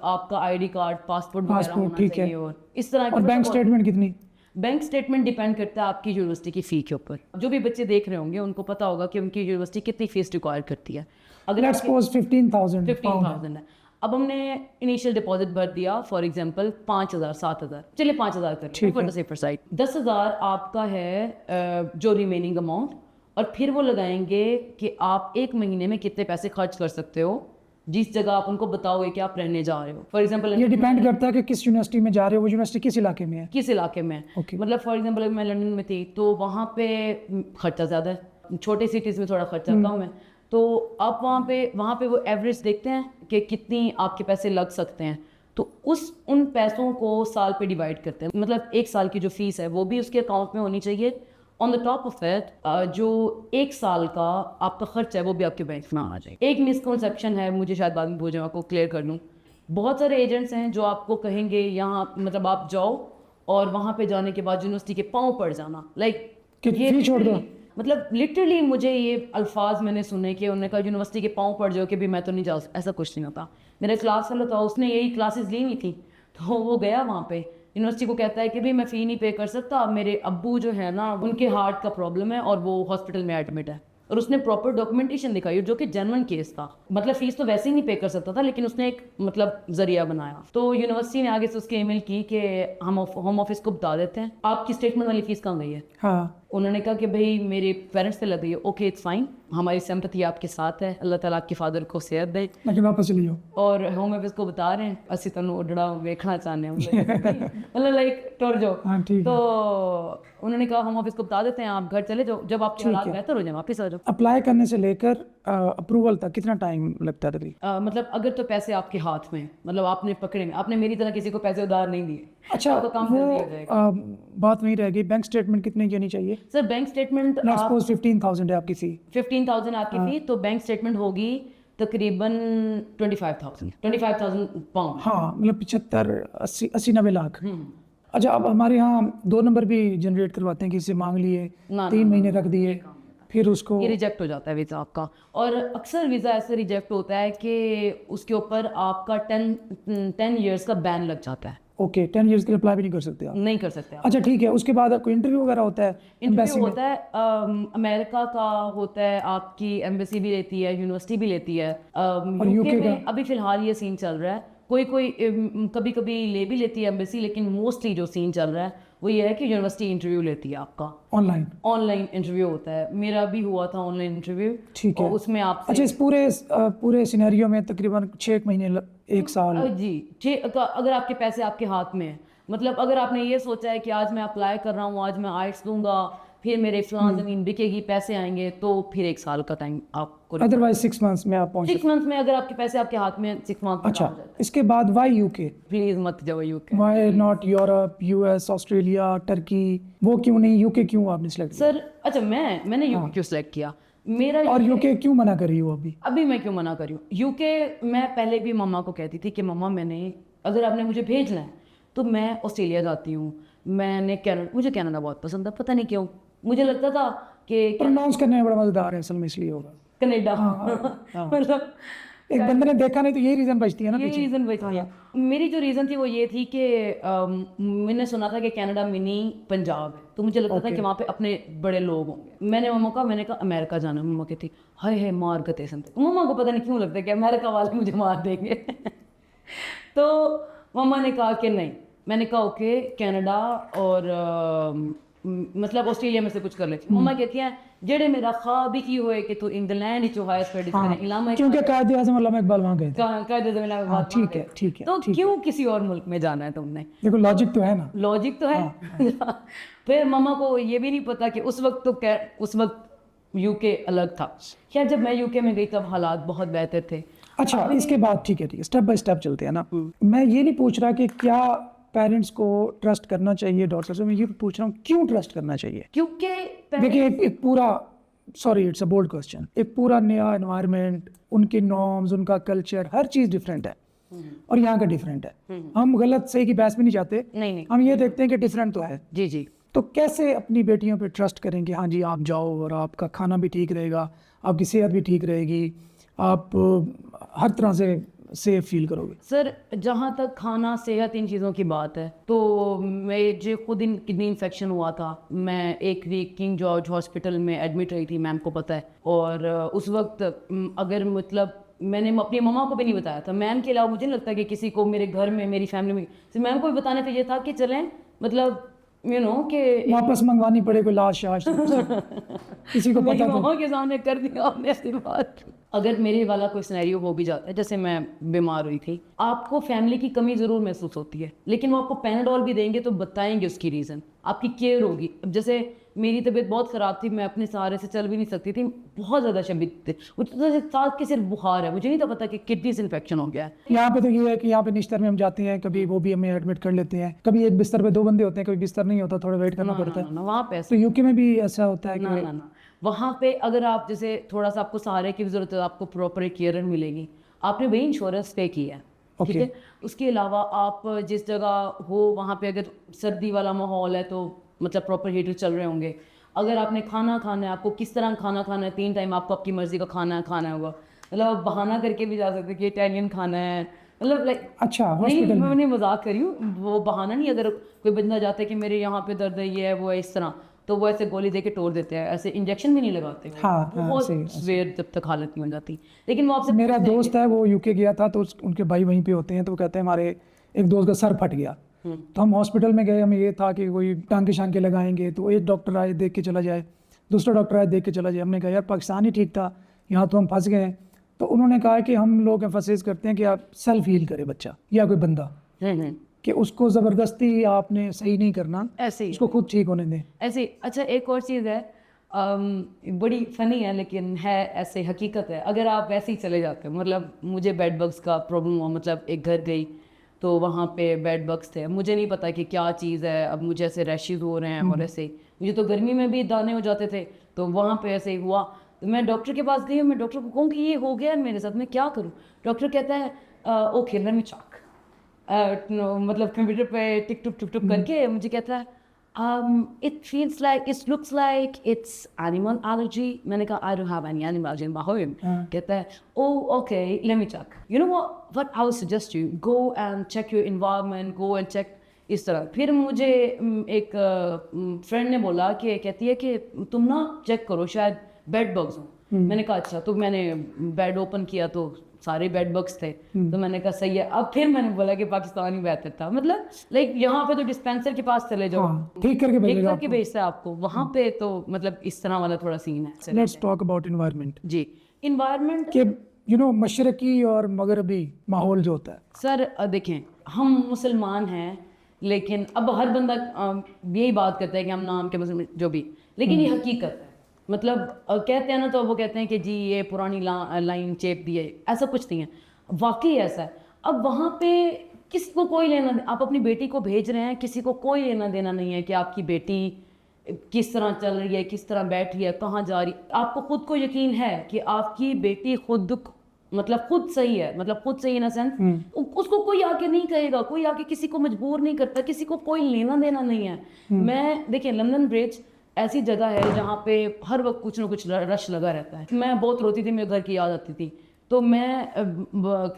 आपका ID कार्ड, पासपोर्ट वगैरह होना ठीक है। चाहिए, और इस तरह और बैंक स्टेटमेंट कितनी? बैंक स्टेटमेंट डिपेंड करता है आपकी यूनिवर्सिटी की फ़ी के ऊपर। जो भी बच्चे देख रहे होंगे उनको पता होगा कि उनकी यूनिवर्सिटी कितनी फीस रिक्वायर करती है। अगर लेट्स सपोज 15,000 15,000 है, अब हमने इनिशियल डिपॉजिट भर दिया, फॉर एग्जांपल 5,000 7,000, चलिए 5,000 करें फॉर द सेफर साइड। 10,000 आपका है जो रिमेनिंग अमाउंट, और फिर वो लगाएंगे कि आप एक महीने में कितने पैसे खर्च कर सकते हो जिस जगह आप उनको बताओगे कि आप रहने जा रहे हो। फॉर एग्जांपल ये डिपेंड करता है कि किस यूनिवर्सिटी में जा रहे हो, वो यूनिवर्सिटी किस इलाके में है। किस इलाके में। Okay. मतलब फॉर एग्जांपल मैं लंदन में थी तो वहाँ पे खर्चा ज़्यादा है, छोटे सिटीज़ में थोड़ा खर्चा कम है। तो आप वहाँ पे वो एवरेज देखते हैं कि कितनी आपके पैसे लग सकते हैं, तो उन पैसों को साल पे डिवाइड करते हैं। मतलब 1 साल की जो फीस है वो भी उसके अकाउंट में होनी चाहिए। On the top of it जो 1 साल का आपका खर्च है वो भी आपके बैंक में आना चाहिए। एक मिसकंसेप्शन है, मुझे शायद बाद में भूल जाऊँ, आपको क्लियर कर दूँ। बहुत सारे एजेंट्स हैं जो आपको कहेंगे यहाँ मतलब आप जाओ और वहाँ पे जाने के बाद यूनिवर्सिटी के पाँव पड़ जाना, लाइक कि फी छोड़ दो। मतलब लिटरली मुझे ये अल्फाज मैंने सुने कि उन्होंने कहा यूनिवर्सिटी के पाँव पड़ जाओ कि भी मैं तो नहीं जा सकता। ऐसा कुछ नहीं होता। मेरा क्लास वाला था, उसने यही क्लासेस ली हुई थी, तो वो गया वहाँ पे यूनिवर्सिटी को कहता है कि भी मैं फ़ी नहीं पे कर सकता, मेरे अब्बू जो है ना उनके हार्ट का प्रॉब्लम है और वो हॉस्पिटल में एडमिट है। और उसने प्रॉपर डॉक्यूमेंटेशन दिखाई जो कि जेन्युइन केस था। मतलब फीस तो वैसे ही नहीं पे कर सकता था, लेकिन उसने एक मतलब जरिया बनाया। तो यूनिवर्सिटी ने आगे से उसके ईमेल की कि हम होम ऑफिस को बता देते हैं आपकी स्टेटमेंट वाली फीस कहाँ गई है। हाँ, उन्होंने कहा कि भाई मेरे पेरेंट्स से लग गई है। ओके इट्स फाइन, हमारी सिंपैथी आपके साथ है, अल्लाह ताला आपके फादर को सेहत दे। लेकिन वापस चली जाओ। और होम ऑफिस को बता रहे हैं असि तनु उड़ड़ा देखना चाहते हैं, मतलब लाइक टुर जाओ। हाँ ठीक तो है। उन्होंने कहा होम ऑफिस को बता देते हैं, आप घर चले जाओ, जब आपके हालात बेहतर हो जाए वापस आ जाओ। अप्लाई करने से लेकर अप्रूवल तक कितना टाइम लगता था? मतलब अगर तो पैसे आपके हाथ में, मतलब आपने पकड़े में, आपने मेरी तरह किसी को पैसे उधार नहीं दिए, अच्छा, आपका काम कर दिया जाएगा। बात वहीं रह गई, बैंक स्टेटमेंट कितने की होनी चाहिए? Sir bank statement let's suppose 15,000 है आपकी फी। 15,000 आपकी फी, तो बैंक स्टेटमेंट होगी तकरीबन 25,000 पाउंड। हाँ, मतलब 75-80-90 लाख। अच्छा, अब हमारे यहाँ 2 नंबर भी जनरेट करवाते हैं, किसी से मांग लिए, ना, 3 महीने रख दिए, फिर उसको ये रिजेक्ट हो जाता है वीज़ा आपका। और अक्सर वीज़ा ऐसे रिजेक्ट होता है कि उसके ऊपर आपका 10 इयर्स का बैन लग जाता है, ओके 10 इयर्स के लिए अप्लाई भी नहीं कर सकते आप? नहीं कर सकते आप। अच्छा ठीक है, उसके बाद कोई इंटरव्यू वगैरह होता है एम्बेसी इंटरव्यू में? होता है, अमेरिका का होता है, आपकी एम्बेसी भी लेती है, यूनिवर्सिटी भी लेती है। यूके UK में अभी फिलहाल ये सीन चल रहा है, कोई कभी कभी ले भी लेती है एम्बेसी, लेकिन मोस्टली जो सीन चल रहा है वो ये है कि यूनिवर्सिटी इंटरव्यू लेती है आपका। ऑनलाइन? ऑनलाइन इंटरव्यू होता है, मेरा भी हुआ था ऑनलाइन इंटरव्यू। ठीक है। और उसमें आपसे अच्छा, इस पूरे सिनेरियो में तकरीबन 6 महीने 1 साल? जी अगर आपके पैसे आपके हाथ में है, मतलब अगर आपने ये सोचा है कि आज मैं अप्लाई कर रहा हूँ, आज मैं आइट्स दूंगा, फिर मेरे फलां ज़मीन बिकेगी, पैसे आएंगे, तो फिर 1 साल का टाइम आपको। अदरवाइज 6 मंथ्स में आप पहुंच 6 मंथ में अगर आपके पैसे आपके हाथ में 6 मंथ। अच्छा, इसके बाद वाई यूके? प्लीज मत जाओ UK. Why not Europe, US, Australia, Turkey? वो क्यों नहीं, यूके क्यों आपने सेलेक्ट किया? सर अच्छा मैंने यूके क्यों सेलेक्ट किया? मेरा और यूके क्यों मना कर रही हो अभी? अभी मैं क्यों मना कर रही हूँ यूके? मैं पहले भी मम्मा को कहती थी कि मम्मा अगर आपने मुझे भेजना है तो मैं ऑस्ट्रेलिया जाती हूँ, मुझे कनाडा बहुत पसंद था, पता नहीं क्यों मुझे लगता था कि प्रोनाउंस करने में बड़ा मजेदार है, असल में इसलिए होगा। कनाडा मतलब एक बंदे ने देखा नहीं तो यही रीजन बचती है ना ये पीछे। रीज़न बताया। मेरी जो रीज़न थी वो ये थी कि मैंने सुना था कि कनाडा मिनी पंजाब है, तो मुझे लगता था कि वहाँ पे अपने बड़े लोग होंगे। मैंने कहा अमेरिका जाना। मम्मा कहती हाय मार गते संत। मम्मा को पता नहीं क्यों लगता है कि अमेरिका वाले मुझे मार देंगे तो मम्मा ने कहा कि नहीं। मैंने कहा ओके कनाडा और मतलब ऑस्ट्रेलिया में से कुछ कर लेती। मम्मा कहती हैं जेड़े मेरा ख्वाब ही होए कि तू इंग्लैंड ही हायर स्टडीज करे, इलामा क्योंकि कायदे आज़म अल्लामा इकबाल वहाँ गए थे। कायदे ज़मीन में बात ठीक है, ठीक है, तो क्यों किसी और मुल्क में जाना है तुमने? देखो लॉजिक तो है ना। लॉजिक तो है फिर मम्मा को ये भी नहीं पता कि उस वक्त यूके अलग था। खैर जब मैं यूके में गई तब हालात बहुत बेहतर थे। अच्छा, इसके बाद ठीक है, स्टेप बाय स्टेप चलते हैं ना। मैं ये नहीं पूछ रहा कि क्या पेरेंट्स को ट्रस्ट करना चाहिए डॉटर से, मैं ये पूछ रहा हूँ क्यों ट्रस्ट करना चाहिए? क्योंकि देखिए एक पूरा, sorry it's a bold question, एक पूरा नया एनवायरनमेंट, उनके नॉर्म्स, उनका कल्चर, हर चीज़ डिफरेंट है और यहाँ का डिफरेंट है। हम गलत सही की बहस में नहीं चाहते, नहीं हम ये देखते हैं कि डिफरेंट तो है। जी तो कैसे अपनी बेटियों पे ट्रस्ट करेंगे? हाँ जी आप जाओ और आपका खाना भी ठीक रहेगा, आपकी सेहत भी ठीक रहेगी, आप हर तरह से सेफ फील करोगे। सर जहाँ तक खाना सेहत इन चीज़ों की बात है तो मुझे खुद किडनी इन्फेक्शन हुआ था। मैं 1 वीक किंग जॉर्ज हॉस्पिटल में एडमिट रही थी, मैम को पता है। और उस वक्त अगर मतलब मैंने अपनी मम्मा को भी नहीं बताया था, मैम के अलावा मुझे नहीं लगता कि किसी को मेरे घर में मेरी फैमिली में मैम को भी बताने तो ये था कि चलें मतलब कि वापस मंगवानी पड़े कोई लाश शाश किसी को मेरी पता तो। मम्मा के सामने कर दिया आपने ऐसी बात। अगर मेरे वाला कोई सिनेरियो हो भी जाता है, जैसे मैं बीमार हुई थी, आपको फैमिली की कमी ज़रूर महसूस होती है, लेकिन वो आपको पैनाडोल भी देंगे तो बताएंगे उसकी रीज़न, आपकी केयर होगी। अब जैसे मेरी तबीयत बहुत ख़राब थी, मैं अपने सहारे से चल भी नहीं सकती थी, बहुत ज़्यादा शदीद थे, साथ के सिर्फ बुखार है, मुझे नहीं तो पता कि किडनी से इन्फेक्शन हो गया है। यहाँ पे तो ये है कि यहाँ पे निश्तर में हम जाते हैं, कभी वो भी हमें एडमिट कर लेते हैं, कभी एक बिस्तर पे 2 बंदे होते हैं, कभी बिस्तर नहीं होता, थोड़ा वेट करना पड़ता है। वहाँ पे तो यूके में भी ऐसा होता है कि ना वहाँ पे अगर आप जैसे थोड़ा सा आपको सहारे की ज़रूरत है, आपको प्रॉपर केयर मिलेगी, आपने वही इंश्योरेंस पे की है, ठीक है। उसके अलावा आप जिस जगह हो वहाँ पे अगर सर्दी वाला माहौल है तो मतलब प्रॉपर हीटर चल रहे होंगे। अगर आपने खाना खाना है, आपको किस तरह खाना खाना है, 3 टाइम आपको आपकी मर्जी का खाना होगा, मतलब बहाना करके भी जा सकते हैं कि इटालियन खाना है, मतलब लाइक अच्छा नहीं मैं मजाक कर रही हूँ, वो बहाना नहीं। अगर कोई बंदा जाता है कि मेरे यहाँ पे दर्द है, ये है वो है, इस तरह, तो वो ऐसे गोली दे के तोड़ देते हैं, ऐसे इंजेक्शन भी नहीं लगाते। हाँ, बहुत स्वेयर जब तक हालत नहीं हो जाती। लेकिन वो आपसे मेरा दोस्त है वो यूके गया था, तो उनके भाई वहीं पे होते हैं, तो वो कहते हैं हमारे एक दोस्त का सर फट गया, तो हम हॉस्पिटल में गए, हमें ये था कि कोई टांके शांके लगाएंगे, तो एक डॉक्टर आए देख के चला जाए, दूसरा डॉक्टर आए देख के चला जाए। हमने कहा यार पाकिस्तान ही ठीक था, यहाँ तो हम फंस गए हैं। तो उन्होंने कहा कि हम लोग एम्फसाइज करते हैं कि आप सेल्फ हील करे बच्चा या कोई बंदा, कि उसको ज़बरदस्ती आपने सही नहीं करना, ऐसे ही उसको खुद ठीक होने दें। ऐसे। अच्छा एक और चीज़ है, बड़ी फनी है लेकिन है ऐसे, हकीकत है। अगर आप वैसे ही चले जाते हो, मतलब मुझे बेड बग्स का प्रॉब्लम हुआ, मतलब एक घर गई तो वहाँ पे बेड बग्स थे, मुझे नहीं पता कि क्या चीज़ है, अब मुझे ऐसे रैशेज हो रहे हैं और ऐसे ही, मुझे तो गर्मी में भी दाने हो जाते थे, तो वहाँ पे ऐसे ही हुआ। तो मैं डॉक्टर के पास गई और मैं डॉक्टर को कहूँ कि ये हो गया है मेरे साथ, मैं क्या करूँ? डॉक्टर कहता है ओके लेट मी चेक, मतलब कंप्यूटर पे टिक टुक टुक टुक करके मुझे कहता है it feels like, it looks like it's animal allergy. मैंने कहा I don't have any animal allergy in my home. कहता है oh okay let me check. You know what I would suggest you go and check your environment, go and check इस तरह। फिर मुझे एक फ्रेंड ने बोला कि कहती है कि तुम ना चेक करो शायद बेड बग्स हो। मैंने कहा अच्छा, तो मैंने बेड ओपन किया तो सारे बेड बग्स थे, तो मैंने कहा सही है। अब फिर मैंने बोला कि पाकिस्तान ही बेहतर था, मतलब लाइक यहाँ पे तो डिस्पेंसर के पास चले जाओ, ठीक करके ठीक भेजेगा करके भेजता है आपको, वहाँ पे तो मतलब इस तरह वाला थोड़ा सीन है। लेट्स टॉक अबाउट एनवायरनमेंट जी, इन्वायरमेंट कि यू नो मशरकी और मगरबी माहौल जो होता है। सर देखें, हम मुसलमान हैं, लेकिन अब हर बंदा यही बात करता है कि हम नाम के मुसलमान जो भी, लेकिन ये हकीकत है। मतलब कहते हैं ना, तो वो कहते हैं कि जी ये पुरानी लाइन चेप दी है, ऐसा कुछ नहीं है, वाकई ऐसा है। अब वहाँ पे किसी को कोई लेना, आप अपनी बेटी को भेज रहे हैं, किसी को कोई लेना देना नहीं है कि आपकी बेटी किस तरह चल रही है, किस तरह बैठ रही है, कहाँ जा रही है। आपको खुद को यकीन है कि आपकी बेटी खुद सही है, मतलब खुद सही इन सेंस उसको कोई आके नहीं कहेगा, कोई आके किसी को मजबूर नहीं करता, किसी को कोई लेना देना नहीं है। मैं देखिए, लंदन ब्रिज ऐसी जगह है जहाँ पे हर वक्त कुछ ना कुछ रश लगा रहता है। मैं बहुत रोती थी, मेरे घर की याद आती थी, तो मैं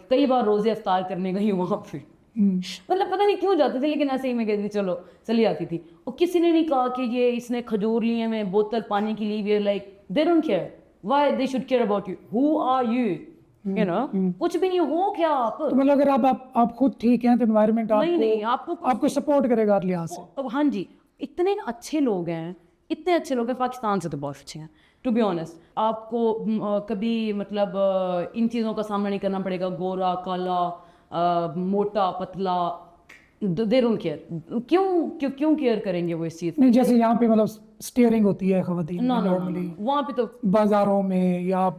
कई बार रोज़े इफ्तार करने गई हूँ वहाँ पे। मतलब पता नहीं क्यों जाती थी, लेकिन ऐसे ही मैं कहती थी चलो चली जाती थी। और किसी ने नहीं कहा कि ये इसने खजूर लिए हैं, बोतल पानी की ली हुई है, like they don't care, why they should care about you, who are you, you know, कुछ भी नहीं हो क्या आप। तो मतलब अगर आप खुद ठीक हैं तो एनवायरनमेंट नहीं, आपको सपोर्ट करेगा हर लिहाज से। हाँ जी, इतने अच्छे लोग हैं, इतने अच्छे लोग हैं, पाकिस्तान से तो बहुत अच्छे हैं टू बी ऑनेस्ट। आपको कभी मतलब इन चीज़ों का सामना नहीं करना पड़ेगा, गोरा काला मोटा पतला, दे डोंट केयर। क्यों केयर करेंगे वो इस चीज़? नहीं, जैसे यहाँ पे मतलब स्टीयरिंग होती है खवातीन नॉर्मली, वहाँ पे तो बाजारों में या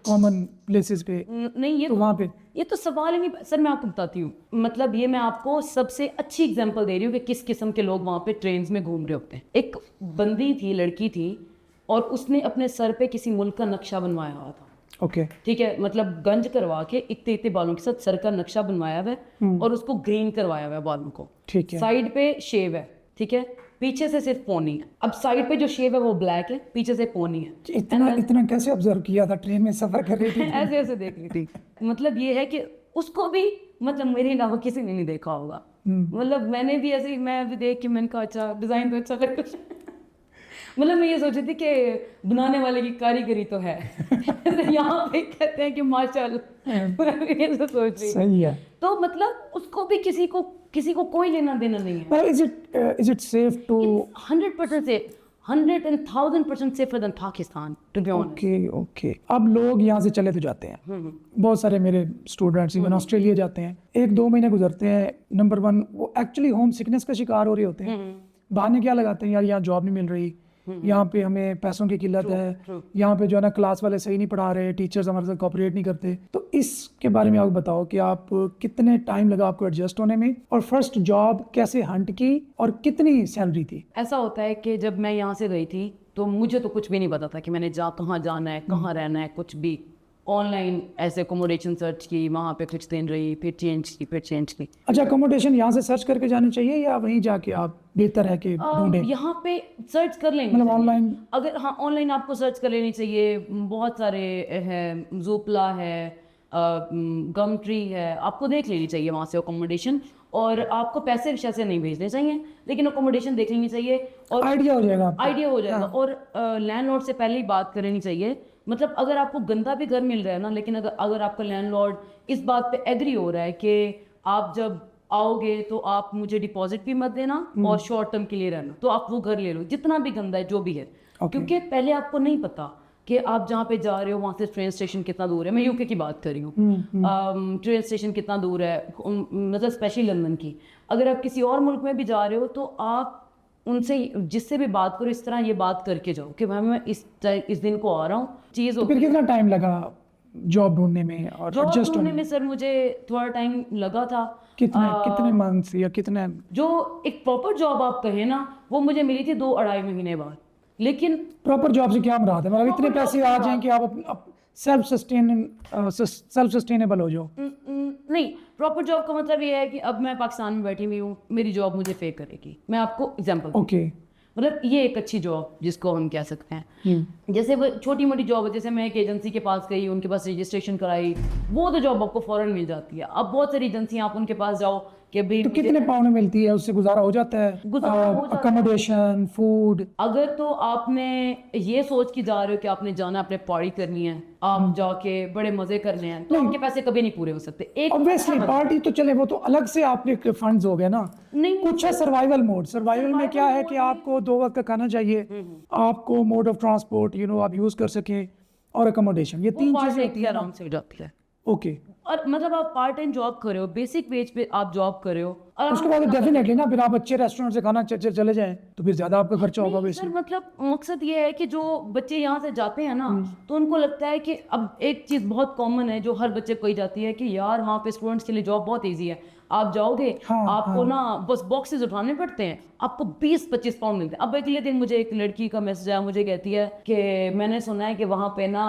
कॉमन प्लेसेस पे नहीं, ये तो वहाँ पे ये तो सवाल ही नहीं। सर मैं आपको बताती हूँ, मतलब ये मैं आपको सबसे अच्छी एग्जांपल दे रही हूँ कि किस किस्म के लोग वहाँ पे ट्रेन्स में घूम रहे होते हैं। एक बंदी थी, लड़की थी, और उसने अपने सर पे किसी मुल्क का नक्शा बनवाया हुआ था। ओके, ठीक है, मतलब गंज करवा के इतने इतने बालों के साथ सर का नक्शा बनवाया हुआ है और उसको ग्रीन करवाया हुआ है बालों को। ठीक है, साइड पे शेव है, ठीक है, पीछे से सिर्फ पोनी है। अब साइड पे जो शेव है वो ब्लैक है, पीछे से पोनी है। इतना कैसे ऑब्जर्व किया था? ट्रेन में सफर कर रही थी ऐसे ऐसे देख रही थी। मतलब ये है कि उसको भी, मतलब मेरे अलावा किसी ने नहीं देखा होगा। मतलब मैंने भी ऐसे ही, मैं भी देख के मैंने कहा अच्छा डिजाइन तो अच्छा लग रहा है। मतलब मैं ये सोच रही थी कि बनाने वाले की कारीगरी तो है। यहाँ पे कहते हैं कि माशाल्लाह, ये तो सोच रही। सही है। तो मतलब उसको भी किसी को कोई लेना देना नहीं है। मतलब इज इट सेफ टू 100% से 100,000% safer than Pakistan to be honest. Okay. अब लोग यहाँ से चले तो जाते हैं, बहुत सारे मेरे स्टूडेंट्स इवन ऑस्ट्रेलिया जाते हैं, 1-2 महीने गुजरते हैं। नंबर 1 वो एक्चुअली होम सिकनेस का शिकार हो रहे होते हैं। बहाने क्या लगाते हैं, यार यहाँ जॉब नहीं मिल रही, यहाँ पे हमें पैसों की किल्लत है, यहाँ पे जो है ना क्लास वाले सही नहीं पढ़ा रहे, टीचर्स हमारे साथ कोऑपरेट नहीं करते। तो इसके बारे में आप बताओ कि आप कितने टाइम लगा आपको एडजस्ट होने में, और फर्स्ट जॉब कैसे हंट की और कितनी सैलरी थी? ऐसा होता है कि जब मैं यहाँ से गई थी तो मुझे तो कुछ भी नहीं पता था कि मैंने कहाँ जाना है, कहाँ रहना है, कुछ भी। ऑनलाइन ऐसे अकोमोडेशन सर्च की, वहाँ पे कुछ दिन रही, फिर चेंज की। अच्छा, अकोमोडेशन यहाँ से सर्च करके जानी चाहिए या वहीं जाके आप बेहतर है कि ढूंढें? यहाँ पे सर्च कर लेंगे, मतलब ऑनलाइन? अगर हाँ ऑनलाइन आपको सर्च कर लेनी चाहिए। बहुत सारे हैं, ज़ूपला है, गम ट्री है, आपको देख लेनी चाहिए वहाँ से अकोमोडेशन। और आपको पैसे शैसे नहीं भेजने चाहिए, लेकिन अकोमोडेशन देख लेनी चाहिए और आइडिया हो जाएगा आपको। आइडिया हो जाएगा। और लैंडलॉर्ड से पहले ही बात कर लेनी चाहिए। मतलब अगर आपको गंदा भी घर मिल रहा है ना, लेकिन अगर आपका लैंडलॉर्ड इस बात पे एग्री हो रहा है कि आप जब आओगे तो आप मुझे डिपॉजिट भी मत देना और शॉर्ट टर्म के लिए रहना, तो आप वो घर ले लो, जितना भी गंदा है जो भी है। क्योंकि पहले आपको नहीं पता कि आप जहाँ पे जा रहे हो वहाँ से ट्रेन स्टेशन कितना दूर है। मैं यूके की बात कर रही हूँ, ट्रेन स्टेशन कितना दूर है, मतलब स्पेशली लंदन की। अगर आप किसी और मुल्क में भी जा रहे हो तो आप उनसे जिससे भी बात करो इस तरह ये बात करके जाओ कि भाई मैं इस दिन को आ रहा हूँ चीज़ तो फिर कितना टाइम लगा जॉब ढूंढने में और जॉब एडजस्ट ढूंढने होने में सर मुझे थोड़ा टाइम लगा था। कितने मंथ्स या कितने? जो एक प्रॉपर जॉब आप कहें ना वो मुझे मिली थी 2-2.5 महीने बाद। लेकिन प्रॉपर जॉब से क्या मुराद है? मतलब इतने Proper पैसे job आ से जाएं कि आप सेल्फ सस्टेनेबल हो जाओ? नहीं, प्रॉपर जॉब का मतलब ये है कि अब मैं पाकिस्तान में बैठी हुई हूँ, मेरी जॉब मुझे पे करेगी। मैं आपको एग्जांपल ओके। मतलब ये एक अच्छी जॉब जिसको हम कह सकते हैं। जैसे वो छोटी मोटी जॉब है, जैसे मैं एक एजेंसी के पास गई, उनके पास रजिस्ट्रेशन कराई, वो तो जॉब आपको फौरन मिल जाती है। अब बहुत सारी एजेंसी आप उनके पास जाओ कि भाई तो कितने पाउंड में मिलती है? उससे गुजारा हो जाता है? गुजारा हो जाता है। Accommodation, food? अगर तो आपने ये सोच के जा रहे हो कि आपने जाना अपने पार्टी करनी है, आप जाके बड़े मजे करने हैं, तो आपके पैसे कभी नहीं पूरे हो सकते। एक ऑब्वियसली पार्टी तो चले, वो तो अलग से आपके फंड्स हो गए ना। नहीं कुछ है सर्वाइवल मोड। सर्वाइवल में क्या है कि आपको 2 वक्त का खाना चाहिए, आपको मोड ऑफ ट्रांसपोर्ट आप यूज कर सकें, और अकोमोडेशन। ये 3 चीजें होती है। आराम से हो जाती है। ओके। और मतलब आप पार्ट टाइम जॉब कर रहे हो, बेसिक वेज पे आप जॉब कर रहे हो, और उसके बाद डेफिनेटली ना, फिर आप अच्छे रेस्टोरेंट से खाना चले जाएं तो फिर ज्यादा आपका खर्चा होगा। सर मतलब मकसद ये है कि जो बच्चे यहाँ से जाते हैं ना, तो उनको लगता है कि अब एक चीज़ बहुत कॉमन है जो हर बच्चे को ही जाती है कि यार वहाँ पे स्टूडेंट्स के लिए जॉब बहुत ईजी है। आप जाओगे, आपको ना बस बॉक्सेस उठाने पड़ते हैं, आपको 20-25 पाउंड मिलते हैं। अब अगले दिन मुझे एक लड़की का मैसेज आया, मुझे कहती है कि मैंने सुना है कि वहाँ पे ना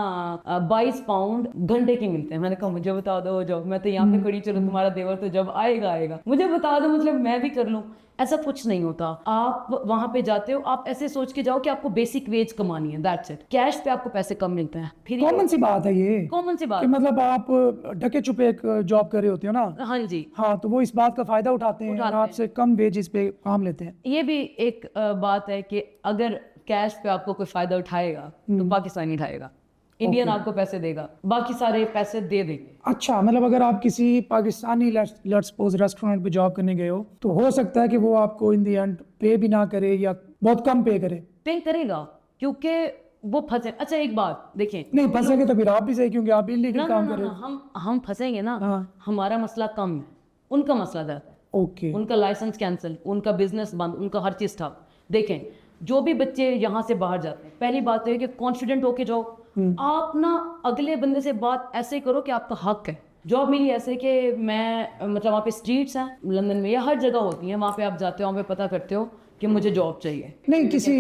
22 पाउंड घंटे की मिलते हैं। मैंने कहा मुझे बता दो जॉब, मैं तो यहाँ पे खड़ी, चलो तुम्हारा देवर तो जब आएगा मुझे बता दो, मतलब मैं भी कर लूँ। ऐसा कुछ नहीं होता। आप वहां पे जाते हो, आप ऐसे सोच के जाओ कि आपको बेसिक वेज कमानी है, दैट्स इट। कैश पे आपको पैसे कम मिलते हैं। फिर कॉमन सी बात है ये, कॉमन सी बात कि मतलब आप ढके छुपे एक जॉब कर रहे होते हो ना। हाँ जी, हाँ, तो वो इस बात का फायदा उठाते हैं और आपसे कम वेजेस पे काम लेते हैं। ये भी एक बात है कि अगर कैश पे आपको कोई फायदा उठाएगा तो पाकिस्तानी उठाएगा, इंडियन आपको पैसे देगा, बाकी सारे पैसे दे देंगे। अच्छा, मतलब अगर आप किसी पाकिस्तानी लेट्स सपोज रेस्टोरेंट पे जॉब करने गए हो, तो हो सकता है कि वो आपको इन दी एंड पे भी ना करे या बहुत कम पे करे। पे करेगा क्योंकि वो फंसे। अच्छा एक बात देखें, नहीं फंसेंगे तो फिर आप भी सही, क्योंकि आप इलीगल काम कर रहे हो। हम फंसेंगे ना, हमारा मसला कम है, उनका मसला ज्यादा है। ओके। उनका लाइसेंस कैंसिल, उनका बिजनेस बंद, उनका हर चीज ठप। देखें, जो भी बच्चे यहाँ से बाहर जाते हैं, पहली बात तो है कि कॉन्फिडेंट होके जाओ। आप ना अगले बंदे से बात ऐसे करो कि आपका हक है। जॉब मिली ऐसे कि मैं मतलब वहाँ पे स्ट्रीट्स हैं लंदन में या हर जगह होती हैं, वहाँ पे आप जाते हो, वहाँ पे पता करते हो कि मुझे जॉब चाहिए। नहीं किसी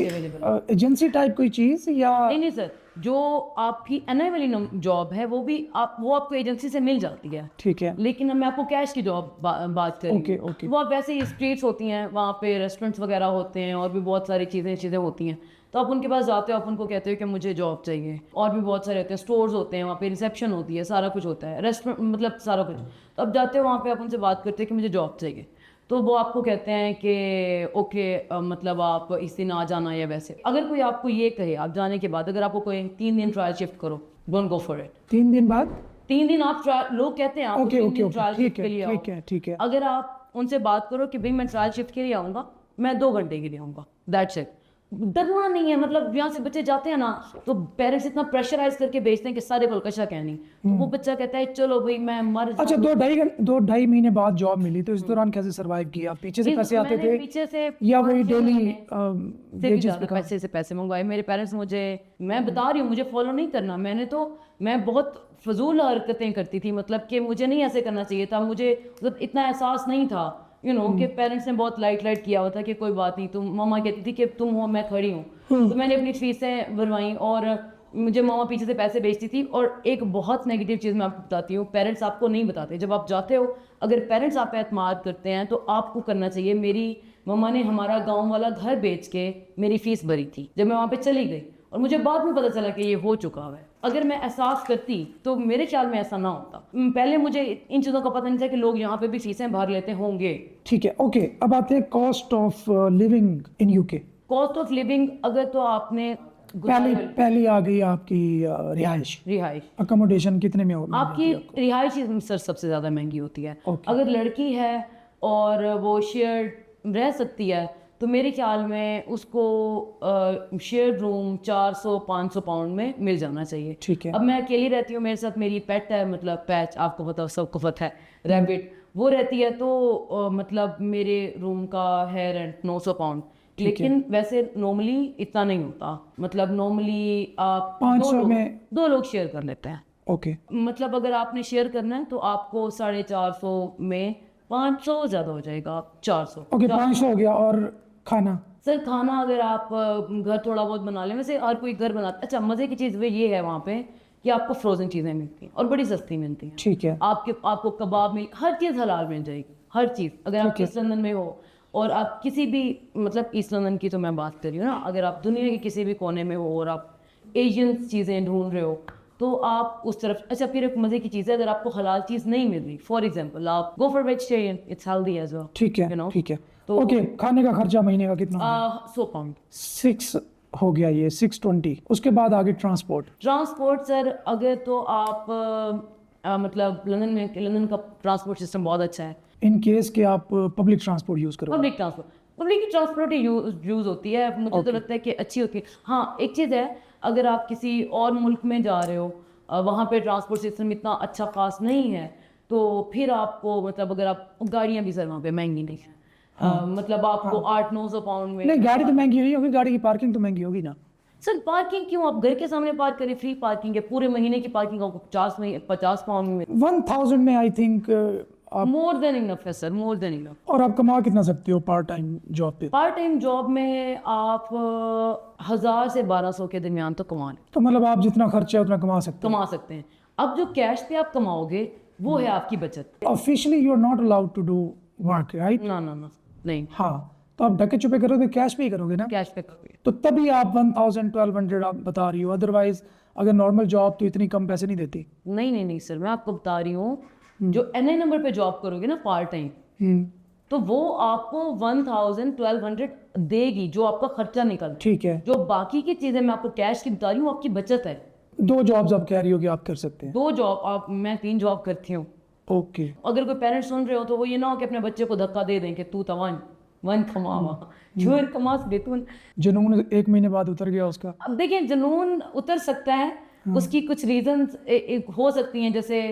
एजेंसी टाइप कोई चीज या? नहीं सर, जो आपकी एनआई वाली जॉब है वो आपको एजेंसी से मिल जाती है, ठीक है। लेकिन मैं आपको कैश की जॉब बात कर रही हूँ। वो आप वैसे ही स्ट्रीट्स होती हैं, वहाँ पे रेस्टोरेंट्स वगैरह होते हैं और भी बहुत सारी चीज़ें होती हैं। तो आप उनके पास जाते हो, आप उनको कहते हो कि मुझे जॉब चाहिए। और भी बहुत सारे होते हैं, स्टोर्स होते हैं, वहाँ पे रिसेप्शन होती है, सारा कुछ होता है, रेस्टोरेंट मतलब सारा कुछ। तो आप जाते हो वहाँ पे, आप उनसे बात करते हो कि मुझे जॉब चाहिए, तो वो आपको कहते हैं कि ओके मतलब आप इस दिन आ जाना या वैसे। अगर कोई आपको ये कहे आप जाने के बाद, अगर आपको कोई 3 दिन ट्रायल शिफ्ट करो, डोंट गो फॉर इट। 3 दिन बाद? 3 दिन आप लोग कहते हैं आप 3 दिन ट्रायल शिफ्ट के लिए आओ। ठीक है। अगर आप उनसे बात करो कि भाई मैं ट्रायल शिफ्ट के लिए आऊँगा, मैं 2 घंटे के लिए आऊँगा, दैट्स इट। डरना नहीं है। मतलब यहाँ से बच्चे जाते हैं ना, तो पेरेंट्स इतना प्रेशराइज करके भेजते हैं कि सारे को कशा कहनी, तो वो बच्चा कहता है चलो भाई मैं मर। अच्छा, 2-2.5 महीने बाद जॉब मिली, तो इस दौरान कैसे सरवाइव किया? पीछे से पैसे आते थे पीछे से या वही डेली पैसे से पैसे मंगवाए मेरे पेरेंट्स मुझे? मैं बता रही हूँ, मुझे फॉलो नहीं करना। मैं बहुत फजूल हरकतें करती थी, मतलब कि मुझे नहीं ऐसे करना चाहिए था। मुझे मतलब इतना एहसास नहीं था कि पेरेंट्स ने बहुत लाइट किया हुआ था कि कोई बात नहीं, तुम, मम्मा कहती थी कि तुम हो, मैं खड़ी हूँ। तो मैंने अपनी फीसें भरवाई और मुझे मम्मा पीछे से पैसे भेजती थी। और एक बहुत नेगेटिव चीज़ मैं आपको बताती हूँ, पेरेंट्स आपको नहीं बताते। जब आप जाते हो, अगर पेरेंट्स आप पे एतमाद करते हैं तो आपको करना चाहिए। मेरी मम्मा ने हमारा गाँव वाला घर बेच के मेरी फ़ीस भरी थी जब मैं वहाँ पर चली गई, और मुझे बाद में पता चला कि ये हो चुका है। अगर मैं एहसास करती तो मेरे ख्याल में ऐसा ना होता। पहले मुझे इन चीज़ों का पता नहीं था कि लोग यहाँ पे भी फीसें भर लेते होंगे। ठीक है, ओके। अब आते हैं cost of living in UK. Cost of living, अगर तो आपने पहली आ गई आपकी रिहाइश। अकोमोडेशन कितने में होगी आपकी? रिहाइश सर सबसे ज़्यादा महंगी होती है। अगर लड़की है और वो शेयर रह सकती है तो मेरे ख्याल में उसको शेयर रूम 400-500 पाउंड में मिल जाना चाहिए। ठीक है। अब मैं अकेली रहती हूँ, मेरे साथ मेरी पेट है, मतलब पैच, आपको पता, सबको पता है, रैबिट, वो रहती है। तो मतलब मेरे रूम का है रेंट 900 पाउंड। लेकिन वैसे नॉर्मली इतना नहीं होता, मतलब नॉर्मली आप 500 में 2 लोग शेयर कर लेते हैं। ओके मतलब अगर आपने शेयर करना है तो आपको 450 में 500 ज़्यादा हो जाएगा, 400। ओके 500 हो गया। और खाना? सर खाना अगर आप घर थोड़ा बहुत बना लें, वैसे हर कोई घर बनाता। अच्छा मज़े की चीज़ ये है वहाँ पे कि आपको फ्रोज़न चीज़ें मिलती हैं और बड़ी सस्ती मिलती हैं। ठीक है। आपको कबाब मिल, हर चीज़ हलाल मिल जाएगी, हर चीज़। अगर आप ईस्ट लंदन में हो और आप किसी भी, मतलब ईस्ट लंदन की तो मैं बात कर रही हूँ ना, अगर आप दुनिया के किसी भी कोने में हो और आप एशियन चीज़ें ढूंढ रहे हो तो आप उस तरफ। अच्छा फिर एक मज़े की चीज़ है, अगर आपको हलाल चीज़ नहीं मिल रही, फॉर एग्जांपल आप go for vegetarian, it's healthy as well. ठीक है you know? ठीक है। तो ओके खाने का खर्चा महीने का कितना हो गया? 100 पाउंड 6 हो गया ये 620। उसके बाद आगे ट्रांसपोर्ट? ट्रांसपोर्ट सर, अगर तो आप मतलब लंदन का ट्रांसपोर्ट सिस्टम बहुत अच्छा है। इन केस के आप पब्लिक ट्रांसपोर्ट यूज़ करो? पब्लिक की ट्रांसपोर्ट यूज़ होती है, मुझे तो लगता है कि अच्छी होती है। हाँ एक चीज़ है, अगर आप किसी और मुल्क में जा रहे हो, वहाँ पे ट्रांसपोर्ट सिस्टम इतना अच्छा खास नहीं है, तो फिर आपको मतलब अगर आप गाड़ियाँ भी सर वहाँ पे महंगी नहीं है। मतलब आपको 800-900 पाउंड में नहीं गाड़ी तो महंगी नहीं होगी, गाड़ी की पार्किंग तो महंगी होगी ना? सर पार्किंग क्यों, आप घर के सामने पार्क करें, फ्री पार्किंग है, पूरे महीने की पार्किंग आपको 50 पाउंड में। 1000 में आई थिंक आप। मोर देन इनफ है सर, मोर देन इनफ। और आप कमा कितना सकते हो पार्ट टाइम जॉब पे? पार्ट टाइम जॉब में आप 1000 से 1200 के दरमियान तो तो मतलब आप जितना खर्चा है उतना कमा सकते हैं। अब जो कैश पे आप कमाओगे वो है आपकी बचत। हो। Officially you are not allowed to do work right? ना नहीं, हाँ तो आप ढके छुपे करोगे, कैश पे ही करोगे ना? कैश पे करोगे। तो तभी आप 1000-1200 आप बता रही हो, अदरवाइज अगर नॉर्मल जॉब तो इतनी कम पैसे नहीं देती। नहीं सर, मैं आपको बता रही हूँ, जो NI नंबर पे जॉब करोगे ना पार्ट टाइम, तो वो आपको 1000-1200 देगी, जो आपका खर्चा निकल। ठीक है। जो बाकी की चीजें मैं आपको कैश की बता रही हूँ, आपकी बचत है। 2 जॉब्स आप कह रही हो कि आप कर सकते हैं? 2 जॉब मैं 3 जॉब करती हूँ। ओके। अगर कोई पेरेंट्स सुन रहे हो तो वो ये ना हो कि अपने बच्चे को धक्का दे दें कि तू तो वन कमावा, जो कमा दे तू। जुनून 1 महीने बाद उतर गया उसका? अब देखिए जुनून उतर सकता है, उसकी कुछ रीजंस हो सकती हैं, जैसे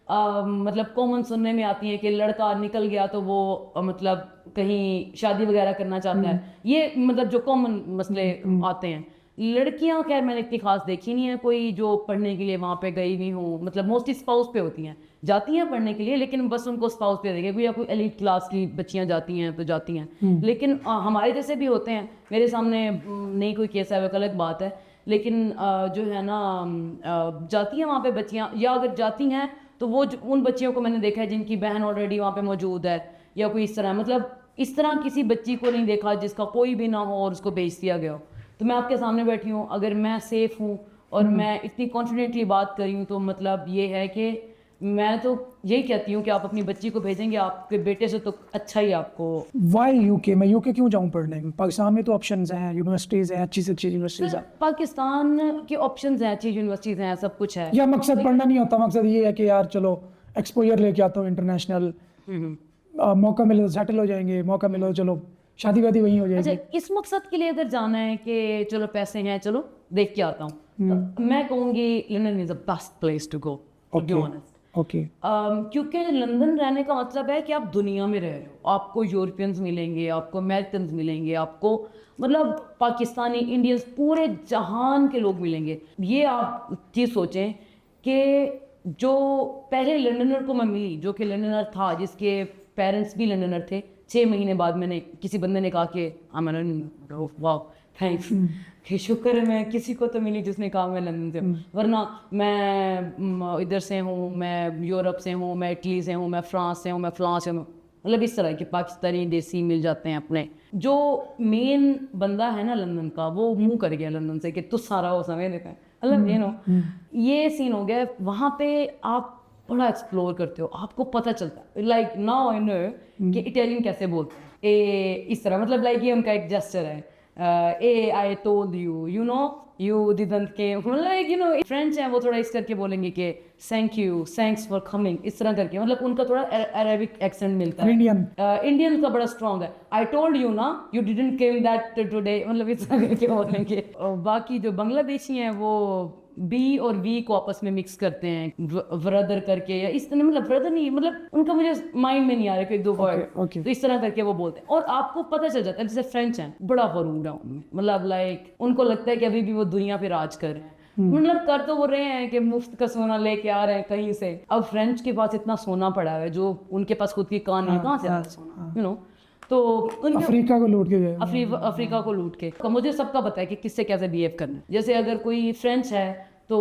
मतलब कॉमन सुनने में आती है कि लड़का निकल गया तो वो मतलब कहीं शादी वगैरह करना चाहता है, ये मतलब जो कॉमन मसले आते हैं। लड़कियां खैर मैंने इतनी खास देखी नहीं है कोई जो पढ़ने के लिए वहाँ पे गई हुई हूँ, मतलब मोस्टली स्पाउस पे होती हैं, जाती हैं पढ़ने के लिए, लेकिन बस उनको स्पाउस पे देखे, या कोई एलीट क्लास की बच्चियां जाती हैं तो जाती हैं। लेकिन हमारे जैसे भी होते हैं, मेरे सामने नहीं कोई केस है, वो अलग बात है, लेकिन जो है ना जाती हैं वहाँ पे बच्चियाँ, या अगर जाती हैं तो वो उन बच्चियों को मैंने देखा है जिनकी बहन ऑलरेडी वहाँ पे मौजूद है, या कोई इस तरह, मतलब इस तरह किसी बच्ची को नहीं देखा जिसका कोई भी ना हो और उसको भेज दिया गया हो। तो मैं आपके सामने बैठी हूँ, अगर मैं सेफ हूँ और मैं इतनी कॉन्फिडेंटली बात कर रही हूँ, तो मतलब ये है कि मैं तो यही कहती हूँ कि आप अपनी बच्ची को भेजेंगे, आपके बेटे से तो अच्छा ही आपको। Y UK? मैं यूके क्यों जाऊँ पढ़ने? पाकिस्तान में तो ऑप्शंस हैं, यूनिवर्सिटीज़ हैं, अच्छी से अच्छी यूनिवर्सिटीज़ हैं। पाकिस्तान के ऑप्शंस हैं, अच्छी यूनिवर्सिटीज़ हैं, सब कुछ है। या मकसद पढ़ना नहीं होता, मकसद ये है कि यार चलो एक्सपोजर लेके आता हूँ इंटरनेशनल, मौका मिले तो सेटल हो जाएंगे, मौका मिले तो चलो शादी वादी वहीं हो जाएगी। अच्छा इस मकसद के लिए अगर जाना है कि चलो पैसे हैं, चलो देख के आता हूँ, तो मैं कहूँगी London is the best place to go, to be honest. Okay. क्योंकि लंदन रहने का मतलब है कि आप दुनिया में रह रहे हो, आपको यूरोपियंस मिलेंगे, आपको अमेरिकन मिलेंगे, आपको मतलब पाकिस्तानी, इंडियंस, पूरे जहान के लोग मिलेंगे। ये आप चीज़ सोचें कि जो पहले लंदनर को मैं मिली, जो कि लंदनर था, जिसके पेरेंट्स भी लंदनर थे, 6 महीने बाद मैंने किसी बंदे ने कहा कि वाह थैंक्स, कि शुक्र है मैं किसी को तो मिली जिसने कहा मैं लंदन से हूँ, वरना मैं इधर से हूँ, मैं यूरोप से हूँ, मैं इटली से हूँ, मैं फ्रांस से हूँ, मैं फ्रांस से हूँ, मतलब इस तरह के पाकिस्तानी देसी मिल जाते हैं अपने। जो मेन बंदा है ना लंदन का, वो मुंह कर गया लंदन से कि तू सारा हो समय देता है, मतलब यू नो ये सीन हो गया। वहाँ पे आप बड़ा एक्सप्लोर करते हो, आपको पता चलता है, लाइक नाउ आई नो कि इटालियन कैसे बोलते हैं, इस तरह, मतलब लाइक ये उनका एक जेस्चर है, आई told you, you no you didn't came, like you know. French है वो थोड़ा इस करके बोलेंगे कि thank you, thanks for coming, इस तरह करके, मतलब उनका थोड़ा अरेबिक एक्सेंट मिलता है। इंडियन का बड़ा स्ट्रॉन्ग है, आई टोल्ड यू ना you didn't came that today, मतलब इस तरह करके बोलेंगे। और बाकी जो बांग्लादेशी हैं वो बी और वी को आपस में मिक्स करते हैं ब्रदर करके, या इस तरह, मतलब ब्रदर नहीं, मतलब उनका मुझे माइंड में नहीं आ रहा कोई दो वर्ड, okay. तो इस तरह करके वो बोलते हैं और आपको पता चल जाता है। जैसे फ्रेंच हैं, बड़ा फरूंग है उनमें, मतलब लाइक उनको लगता है कि अभी भी वो दुनिया पे राज कर रहे हैं, मतलब कर तो वो रहे हैं कि मुफ्त का सोना लेके आ रहे हैं कहीं से। अब फ्रेंच के पास इतना सोना पड़ा है जो उनके पास खुद की कान है, कहाँ से आता है सोना, यू नो। तो उनके अफ्रीका को लूट के गए। अफ्रीका को लूट के, तो मुझे सबका पता है कि किससे कैसे बिहेव करना है। जैसे अगर कोई फ्रेंच है तो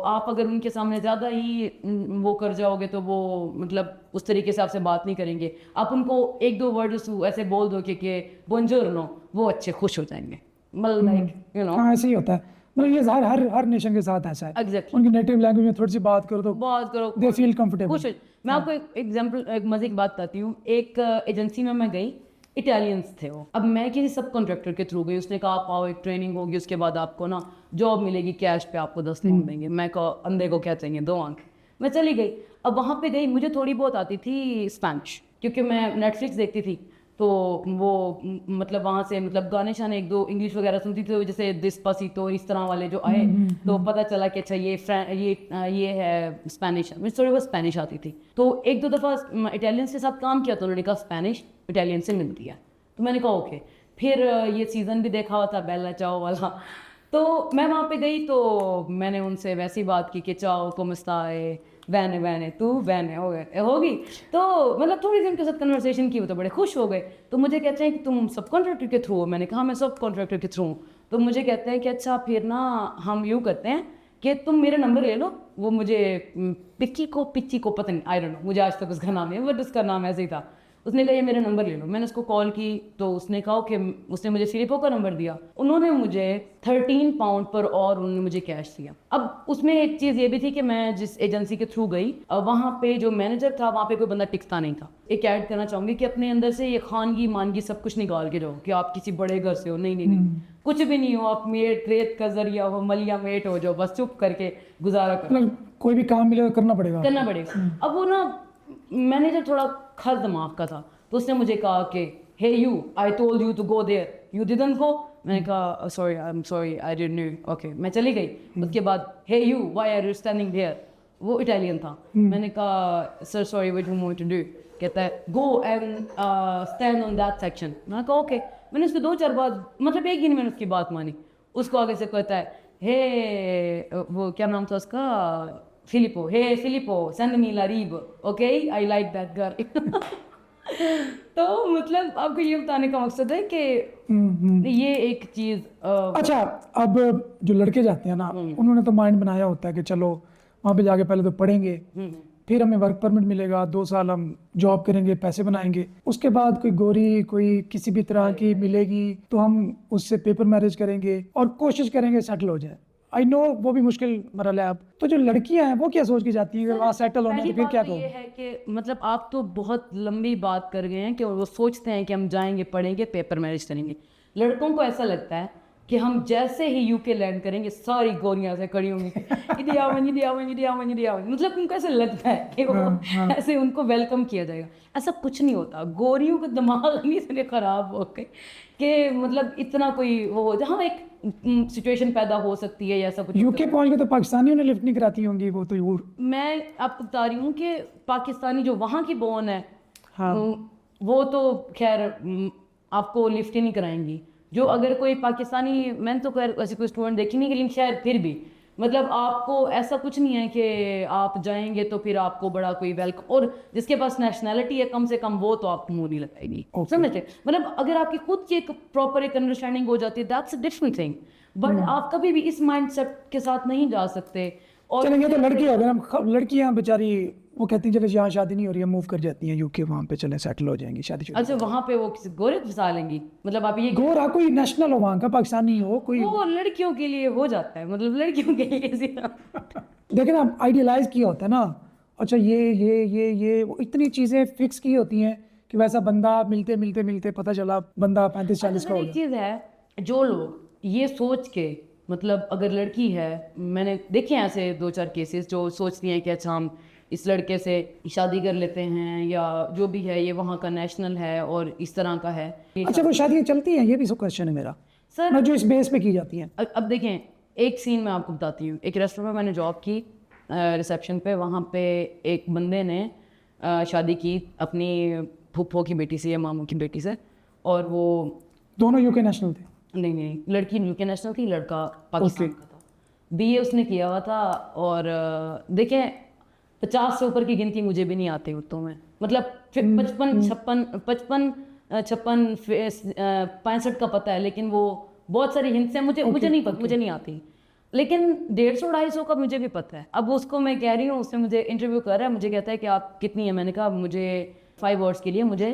आप अगर उनके सामने ज़्यादा ही वो कर जाओगे तो वो मतलब उस तरीके से आपसे बात नहीं करेंगे। आप उनको एक दो वर्ड ऐसे बोल दो कि बोंजोर्नो, वो अच्छे खुश हो जाएंगे, मतलब लाइक यू नो। हाँ ऐसे ही होता है, मतलब ये हर नेशन के साथ ऐसा है। एग्जैक्टली, उनकी नेटिव लैंग्वेज में थोड़ी सी बात करो तो बात करो, दे फील कंफर्टेबल। खुश हो। मैं आपको एक एग्जांपल, एक मजे की बात बताती हूँ। एक एजेंसी में मैं गई, इटालियंस थे वो। अब मैं किसी सब कॉन्ट्रैक्टर के थ्रू गई, उसने कहा आप आओ, एक ट्रेनिंग होगी, उसके बाद आपको ना जॉब मिलेगी, कैश पे आपको 10 दिन देंगे। मैं कहा अंधे को क्या चाहिए, 2 आंखें। मैं चली गई। अब वहाँ पे गई, मुझे थोड़ी बहुत आती थी स्पेनिश, क्योंकि मैं नेटफ्लिक्स देखती थी, तो वो मतलब वहाँ से मतलब गाने शाने एक दो इंग्लिश वगैरह सुनती थी, जैसे डिस्पासितो इस तरह वाले जो आए, तो पता चला कि अच्छा ये है स्पेनिश। मुझे थोड़ी बहुत स्पेनिश आती थी, तो एक दो दफ़ा इटालियंस के साथ काम किया तो उन्होंने कहा स्पेनिश इटालियन से मिलती है, तो मैंने कहा ओके। फिर ये सीज़न भी देखा हुआ था बेला चाओ वाला, तो मैं वहाँ पे गई तो मैंने उनसे वैसी बात की कि चाओ को मस्ताए वैने तू वैने होगी। तो मतलब थोड़ी सी उनके साथ कन्वर्सेशन की, वो तो बड़े खुश हो गए। तो मुझे कहते हैं कि तुम सब कॉन्ट्रैक्टर के थ्रू हो? मैंने कहा मैं सब कॉन्ट्रैक्टर के थ्रू हूँ। तो मुझे कहते हैं कि अच्छा फिर ना हम यूँ करते हैं कि तुम मेरा नंबर ले लो। वो मुझे पिच्ची को पता नहीं, आई डोंट नो, मुझे आज तक उसका नाम नहीं है, बट उसका नाम ऐसे ही था। उसने कहा ये मेरा नंबर ले लो। मैंने उसको कॉल की तो उसने कहा कि उसने मुझे फिलिपो का नंबर दिया। उन्होंने मुझे 13 पाउंड पर और उन्होंने मुझे कैश दिया। अब उसमें एक चीज़ ये भी थी कि मैं जिस एजेंसी के थ्रू गई, वहाँ पे जो मैनेजर था वहाँ पे कोई बंदा टिकता नहीं था। एक ऐड करना चाहूँगी कि अपने अंदर से ये खानगी मानगी सब कुछ निकाल के जाओ कि आप किसी बड़े घर से हो। नहीं, कुछ भी नहीं हो, आप मेट रेत का जरिया हो, मलिया मेट हो, जो बस चुप करके गुजारा करो। मतलब कोई भी काम मिले तो करना पड़ेगा। अब वो ना मैनेजर थोड़ा खर दिमाग का था, तो उसने मुझे कहा कि hey you, I told you to go there, you didn't go. मैंने कहा sorry, I am sorry, I didn't know. Okay, मैं चली गई। उसके बाद hey you, why are you standing there? वो इटालियन था। मैंने कहा sir sorry, what you want to do? कहता है go and stand on that section. मैंने कहा ओके। मैंने उसको 2-4 बार, मतलब एक ही नहीं मैंने उसकी बात मानी। उसको आगे से कहता है हे, वो क्या नाम था उसका, Filippo, hey Filippo send me Lareeb, okay I like that girl. तो मतलब आपको ये बताने का मकसद है कि ये एक चीज़ अच्छा, अब जो लड़के जाते हैं ना, उन्होंने तो माइंड बनाया होता है कि चलो वहाँ पे जाके पहले तो पढ़ेंगे, फिर हमें वर्क परमिट मिलेगा, 2 साल हम जॉब करेंगे, पैसे बनाएंगे, उसके बाद कोई गोरी कोई किसी भी तरह की मिलेगी तो हम उससे पेपर मैरिज करेंगे और कोशिश करेंगे सेटल हो जाए। आई नो वो भी मुश्किल मरल है। अब तो जो लड़कियां हैं वो क्या सोच के जाती हैं अगर वहाँ सेटल होने तो फिर क्या कहोगे? ये है कि मतलब आप तो बहुत लंबी बात कर गए हैं कि वो सोचते हैं कि हम जाएंगे पढ़ेंगे पेपर मैरिज करेंगे। लड़कों को ऐसा लगता है कि हम जैसे ही यूके लैंड करेंगे सारी गोरियां से खड़ी होंगी, मतलब उनको ऐसा लगता है कि वो ऐसे उनको वेलकम किया जाएगा। ऐसा कुछ नहीं होता। गोरियों का दिमाग नहीं इसलिए ख़राब हो गए कि मतलब इतना कोई वो, जहाँ एक सिचुएशन पैदा हो सकती है या ऐसा कुछ। यूके पहुंच गए तो पाकिस्तानियों ने लिफ्ट नहीं कराती होंगी वो तो। मैं आपको बता रही हूँ कि पाकिस्तानी जो वहाँ की बोन है, हाँ, वो तो खैर आपको लिफ्ट ही नहीं कराएंगी। जो अगर कोई पाकिस्तानी, मैंने तो खैर ऐसे कोई स्टूडेंट देखी नहीं, लेकिन शायद फिर भी मतलब आपको ऐसा कुछ नहीं है कि आप जाएंगे तो फिर आपको बड़ा कोई वेलकम, और जिसके पास नेशनैलिटी है कम से कम वो तो आपको मुंह नहीं लगाएगी। समझते? मतलब अगर आपकी खुद की एक प्रॉपर एक अंडरस्टैंडिंग हो जाती है, that's a different thing. But आप कभी भी इस माइंडसेट के साथ नहीं जा सकते। और चलेंगे तो लड़की हो गए, लड़कियां बेचारी वो कहती हैं जब यहाँ शादी नहीं हो रही है मूव कर जाती हैं यूके, वहाँ पे चले सेटल हो जाएंगी, शादी। अच्छा, वहाँ पे वो किसी गोरे फंसा लेंगी? मतलब आप ये गोरा कोई नेशनल हो वहाँ का, पाकिस्तानी हो कोई, वो लड़कियों के लिए हो जाता है, मतलब लड़कियों के लिए देखें ना आइडियलाइज किया होता है ना। अच्छा ये वो इतनी चीज़ें फिक्स की होती हैं कि वैसा बंदा मिलते पता चला बंदा 35-40 का हो एक गया। चीज़ है, जो लोग ये सोच के, मतलब अगर लड़की है, मैंने देखे हैं ऐसे 2-4 केसेस जो सोचती हैं कि अच्छा हम इस लड़के से शादी कर लेते हैं, या जो भी है ये वहाँ का नेशनल है और इस तरह का है। अच्छा, वो शादियाँ चलती हैं? ये भी सब क्वेश्चन है मेरा सर जो इस बेस पे की जाती हैं। अब देखें, एक सीन मैं आपको बताती हूँ। एक रेस्टोरेंट में मैंने जॉब की रिसेप्शन पे। वहाँ पे एक बंदे ने शादी की अपनी फूफो की बेटी से या मामू की बेटी से, और वो दोनों यूके नेशनल थे? नहीं, लड़की यूके नेशनल थी, लड़का पाकिस्तान का था। बीए उसने किया हुआ था। और देखें, 50 से ऊपर की गिनती मुझे भी नहीं आती उर्दू में, मतलब 55 56 65 का पता है, लेकिन वो बहुत सारी हिंट्स हैं मुझे नहीं पता, मुझे नहीं आती। लेकिन 150-250 का मुझे भी पता है। अब उसको मैं कह रही हूँ, उसने मुझे इंटरव्यू कर रहा है, मुझे कहता है कि आप कितनी है? मैंने कहा मुझे 5 आवर्स के लिए मुझे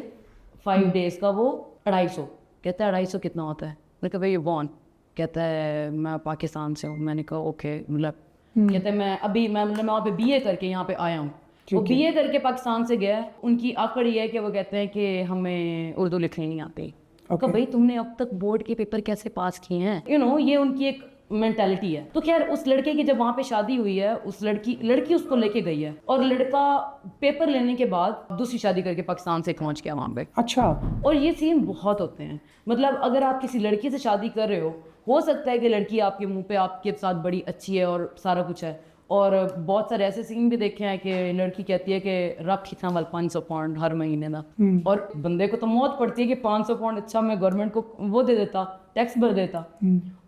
5 डेज का वो 250। कहता है 250 कितना होता है? मैंने कहा भाई वॉन। कहता है मैं पाकिस्तान से हूँ। मैंने कहा ओके, मतलब कहता है मैं वहाँ पे बीए करके यहाँ पे आया हूँ। वो बीए करके पाकिस्तान से गया है। उनकी आकड़ ये है कि वो कहते हैं कि हमें उर्दू लिखनी नहीं आती। तो भाई तुमने अब तक बोर्ड के पेपर कैसे पास किए हैं? ये उनकी एक मेंटालिटी है। तो खैर उस लड़के की जब वहाँ पे शादी हुई है, उस लड़की उसको लेके गई है, और लड़का पेपर लेने के बाद दूसरी शादी करके पाकिस्तान से पहुंच गया वहाँ पे। अच्छा। और ये सीन बहुत होते हैं। मतलब अगर आप किसी लड़की से शादी कर रहे हो सकता है कि लड़की आपके मुंह पे आपके साथ बड़ी अच्छी है और सारा कुछ है, और बहुत सारे ऐसे सीन भी देखे हैं कि लड़की कहती है कि रख इतना वाल 500 पाउंड हर महीने ना, और बंदे को तो मौत पड़ती है कि 500 पाउंड अच्छा मैं गवर्नमेंट को वो दे देता, टैक्स भर देता।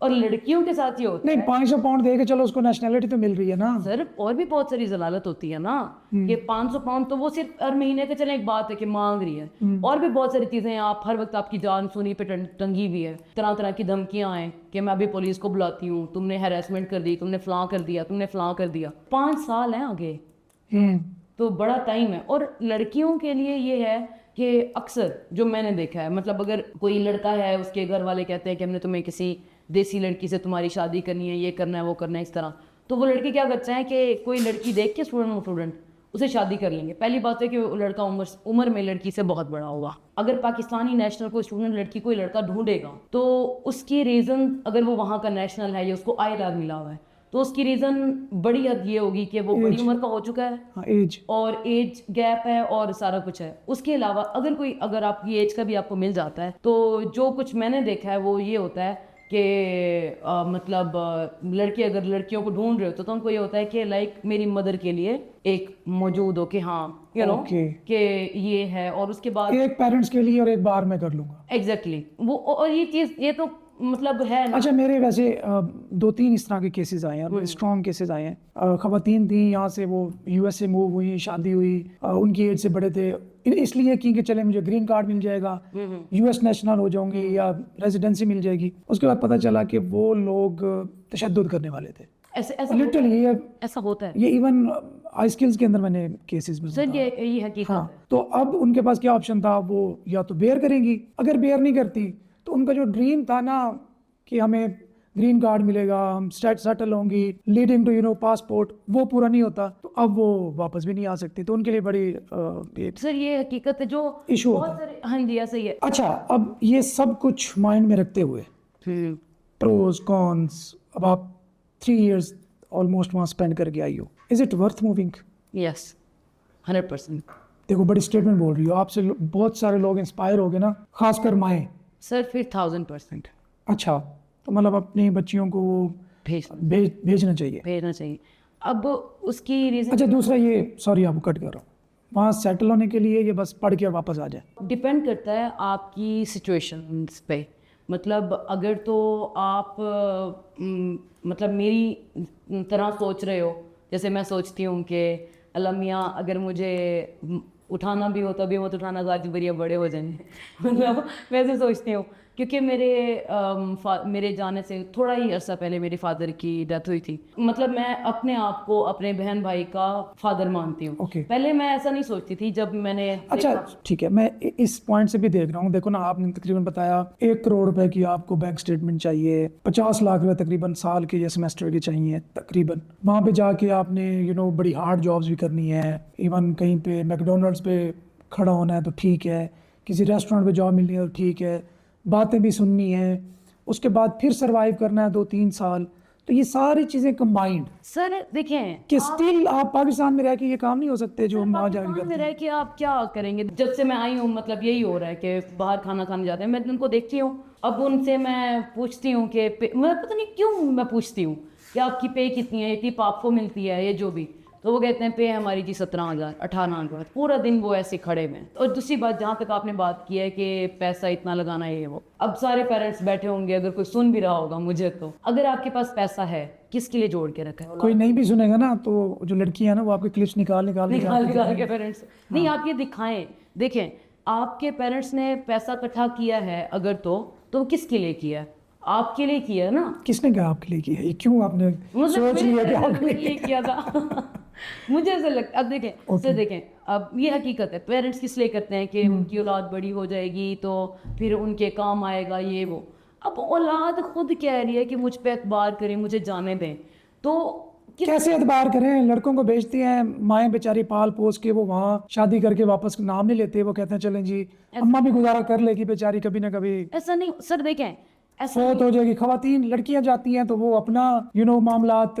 और लड़कियों के साथ ये होता नहीं, 500 पाउंड दे के चलो उसको नेशनैलिटी तो मिल रही है ना सर। और भी बहुत सारी जलालत होती है ना, कि 500 पाउंड तो वो सिर्फ हर महीने के चले एक बात है कि मांग रही है, और भी बहुत सारी चीजें हैं। आप हर वक्त आपकी जान सुनी पे टंगी हुई है, तरह तरह की धमकियां आए कि मैं अभी पुलिस को बुलाती हूँ, तुमने हैरेसमेंट कर दी, तुमने फलां कर दिया, तुमने फलां कर दिया। 5 साल हैं आगे, तो बड़ा टाइम है। और लड़कियों के लिए ये है कि अक्सर जो मैंने देखा है, मतलब अगर कोई लड़का है, उसके घर वाले कहते हैं कि हमने तुम्हें किसी देसी लड़की से तुम्हारी शादी करनी है, ये करना है, वो करना है, इस तरह, तो वो लड़के क्या करते हैं कि कोई लड़की देख के स्टूडेंट उसे शादी कर लेंगे। पहली बात है कि वो लड़का उम्र में लड़की से बहुत बड़ा होगा। अगर पाकिस्तानी नेशनल कोई स्टूडेंट लड़की कोई लड़का ढूंढेगा तो उसकी रीज़न, अगर वो वहाँ का नेशनल है या उसको आईआर मिला हुआ है, तो उसकी रीज़न बड़ी हद ये होगी कि वो बड़ी उम्र का हो चुका है, एज और एज गैप है और सारा कुछ है। उसके अलावा अगर आपकी एज का भी आपको मिल जाता है, तो जो कुछ मैंने देखा है वो ये होता है कि मतलब लड़के अगर लड़कियों को ढूंढ रहे हो तो उनको ये होता है कि लाइक मेरी मदर के लिए एक मौजूद हो, कि हाँ कि ये है, और उसके बाद एक पेरेंट्स के लिए और एक बार मैं कर लूंगा। एग्जैक्टली वो, और ये चीज़ ये तो मतलब है ना। अच्छा, मेरे वैसे 2-3 इस तरह के केसेस आए हैं, और स्ट्रॉन्ग केसेस आए हैं। खवातीन थी, यहाँ से वो यूएस से मूव हुई, शादी हुई, उनकी एज से बड़े थे, इसलिए कि चले मुझे ग्रीन कार्ड मिल जाएगा, यूएस नेशनल हो जाऊंगी या रेजिडेंसी मिल जाएगी। उसके बाद पता चला कि वो लोग तशद्दुद करने वाले थे। ऐसा लिटरली ऐसा होता है। ये इवन आई स्किल्स के अंदर मैंने केसेस में सर ये हकीकत है। तो अब उनके पास क्या ऑप्शन था? वो या तो बेयर करेंगी, अगर बेयर नहीं करती तो उनका जो ड्रीम था ना कि हमें ग्रीन कार्ड मिलेगा, हम सेटल होंगी, लीडिंग टू पासपोर्ट, वो पूरा नहीं होता, तो अब वो वापस भी नहीं आ सकती। तो उनके लिए बड़ी सर ये हकीकत है, जो इशू बहुत सारे। हाँ जी, ऐसा ही है। अच्छा, अब ये सब कुछ माइंड में रखते हुए, प्रोज कॉन्स, अब आप 3 years ऑलमोस्ट वहाँ स्पेंड करके आई हो, is it worth moving? Yes, 100%। देखो, बड़ी स्टेटमेंट बोल रही हो, आपसे बहुत सारे लोग इंस्पायर हो गए ना, खासकर माएँ। सर फिर 1000%। अच्छा, तो मतलब अपनी बच्चियों को भेजना चाहिए। अब उसकी रीज़न अच्छा, दूसरा ये, सॉरी आपको कट कर रहा हूँ, वहाँ सेटल होने के लिए ये बस पढ़ के और वापस आ जाए? डिपेंड करता है आपकी सिचुएशंस पे। मतलब अगर तो आप मतलब मेरी तरह सोच रहे हो, जैसे मैं सोचती हूँ कि अल्लाह मियाँ अगर मुझे उठाना भी हो तभी मत उठाना, गाजी बरिया बड़े हो जाएंगे। मतलब वैसे सोचती हूँ, क्योंकि मेरे जाने से थोड़ा ही अर्सा पहले मेरे फादर की डेथ हुई थी। मतलब मैं अपने आप को अपने बहन भाई का फादर मानती हूँ। पहले मैं ऐसा नहीं सोचती थी जब मैंने। अच्छा ठीक है, मैं इस पॉइंट से भी देख रहा हूँ। देखो ना, आपने तकरीबन बताया 1 करोड़ रुपए की आपको बैंक स्टेटमेंट चाहिए, 50 लाख रुपए तकरीबन साल के या सेमेस्टर के चाहिए तकरीबन। वहाँ पे जाके आपने बड़ी हार्ड जॉब्स भी करनी है, इवन कहीं पे मैकडोनल्ड्स पे खड़ा होना है तो ठीक है, किसी रेस्टोरेंट पे जॉब मिलनी है तो ठीक है, बातें भी सुननी है, उसके बाद फिर सरवाइव करना है 2-3 साल, तो ये सारी चीजें कंबाइंड सर देखें, कि स्टिल आप पाकिस्तान में रह के ये काम नहीं हो सकते जो हम वहाँ जाके पाकिस्तान में करते रह के आप क्या करेंगे? जब से मैं आई हूँ मतलब यही हो रहा है कि बाहर खाना खाने जाते हैं, मैं उनको देखती हूँ, अब उनसे मैं पूछती हूँ कि मैं पता नहीं क्यों मैं पूछती हूँ कि आपकी पे कितनी है, इतनी आपको मिलती है, ये जो भी, तो वो कहते हैं पे हमारी जी 17,000 18,000। पूरा दिन वो ऐसे खड़े में। और दूसरी बात, जहाँ तक आपने बात की है कि पैसा इतना लगाना है ये वो, अब सारे पेरेंट्स बैठे होंगे, अगर कोई सुन भी रहा होगा मुझे, तो अगर आपके पास पैसा है किसके लिए जोड़ के रखा है? कोई नहीं भी सुनेगा ना तो जो लड़की है ना वो आपके क्लिप्स निकाल निकाल के निकाल निकाल के पेरेंट्स नहीं, आप ये दिखाएं। देखें, आपके पेरेंट्स ने पैसा इकट्ठा किया है अगर तो किसके लिए किया है? आपके लिए किया है ना। किसने कहा आपके लिए किया? ये क्यों आपने सोच लिया कि आपके लिए ये किया था? मुझे ऐसा लगता, अब देखें सर, देखें अब ये हकीकत है, पेरेंट्स किस लिए करते हैं कि उनकी औलाद बड़ी हो जाएगी तो फिर उनके काम आएगा ये वो। अब औलाद खुद कह रही है कि मुझ पे एतबार करें, मुझे जाने दें, तो कैसे एतबार करें? लड़कों को भेजती हैं माएँ बेचारी पाल पोस के, वो वहाँ शादी करके वापस नाम नहीं लेते, वो कहते हैं चलें जी अम्मा भी गुजारा कर लेगी बेचारी, कभी ना कभी ऐसा नहीं सर। देखें, ऐसा फौत हो जाएगी। खवातीन लड़कियां जाती हैं तो वो अपना मामलात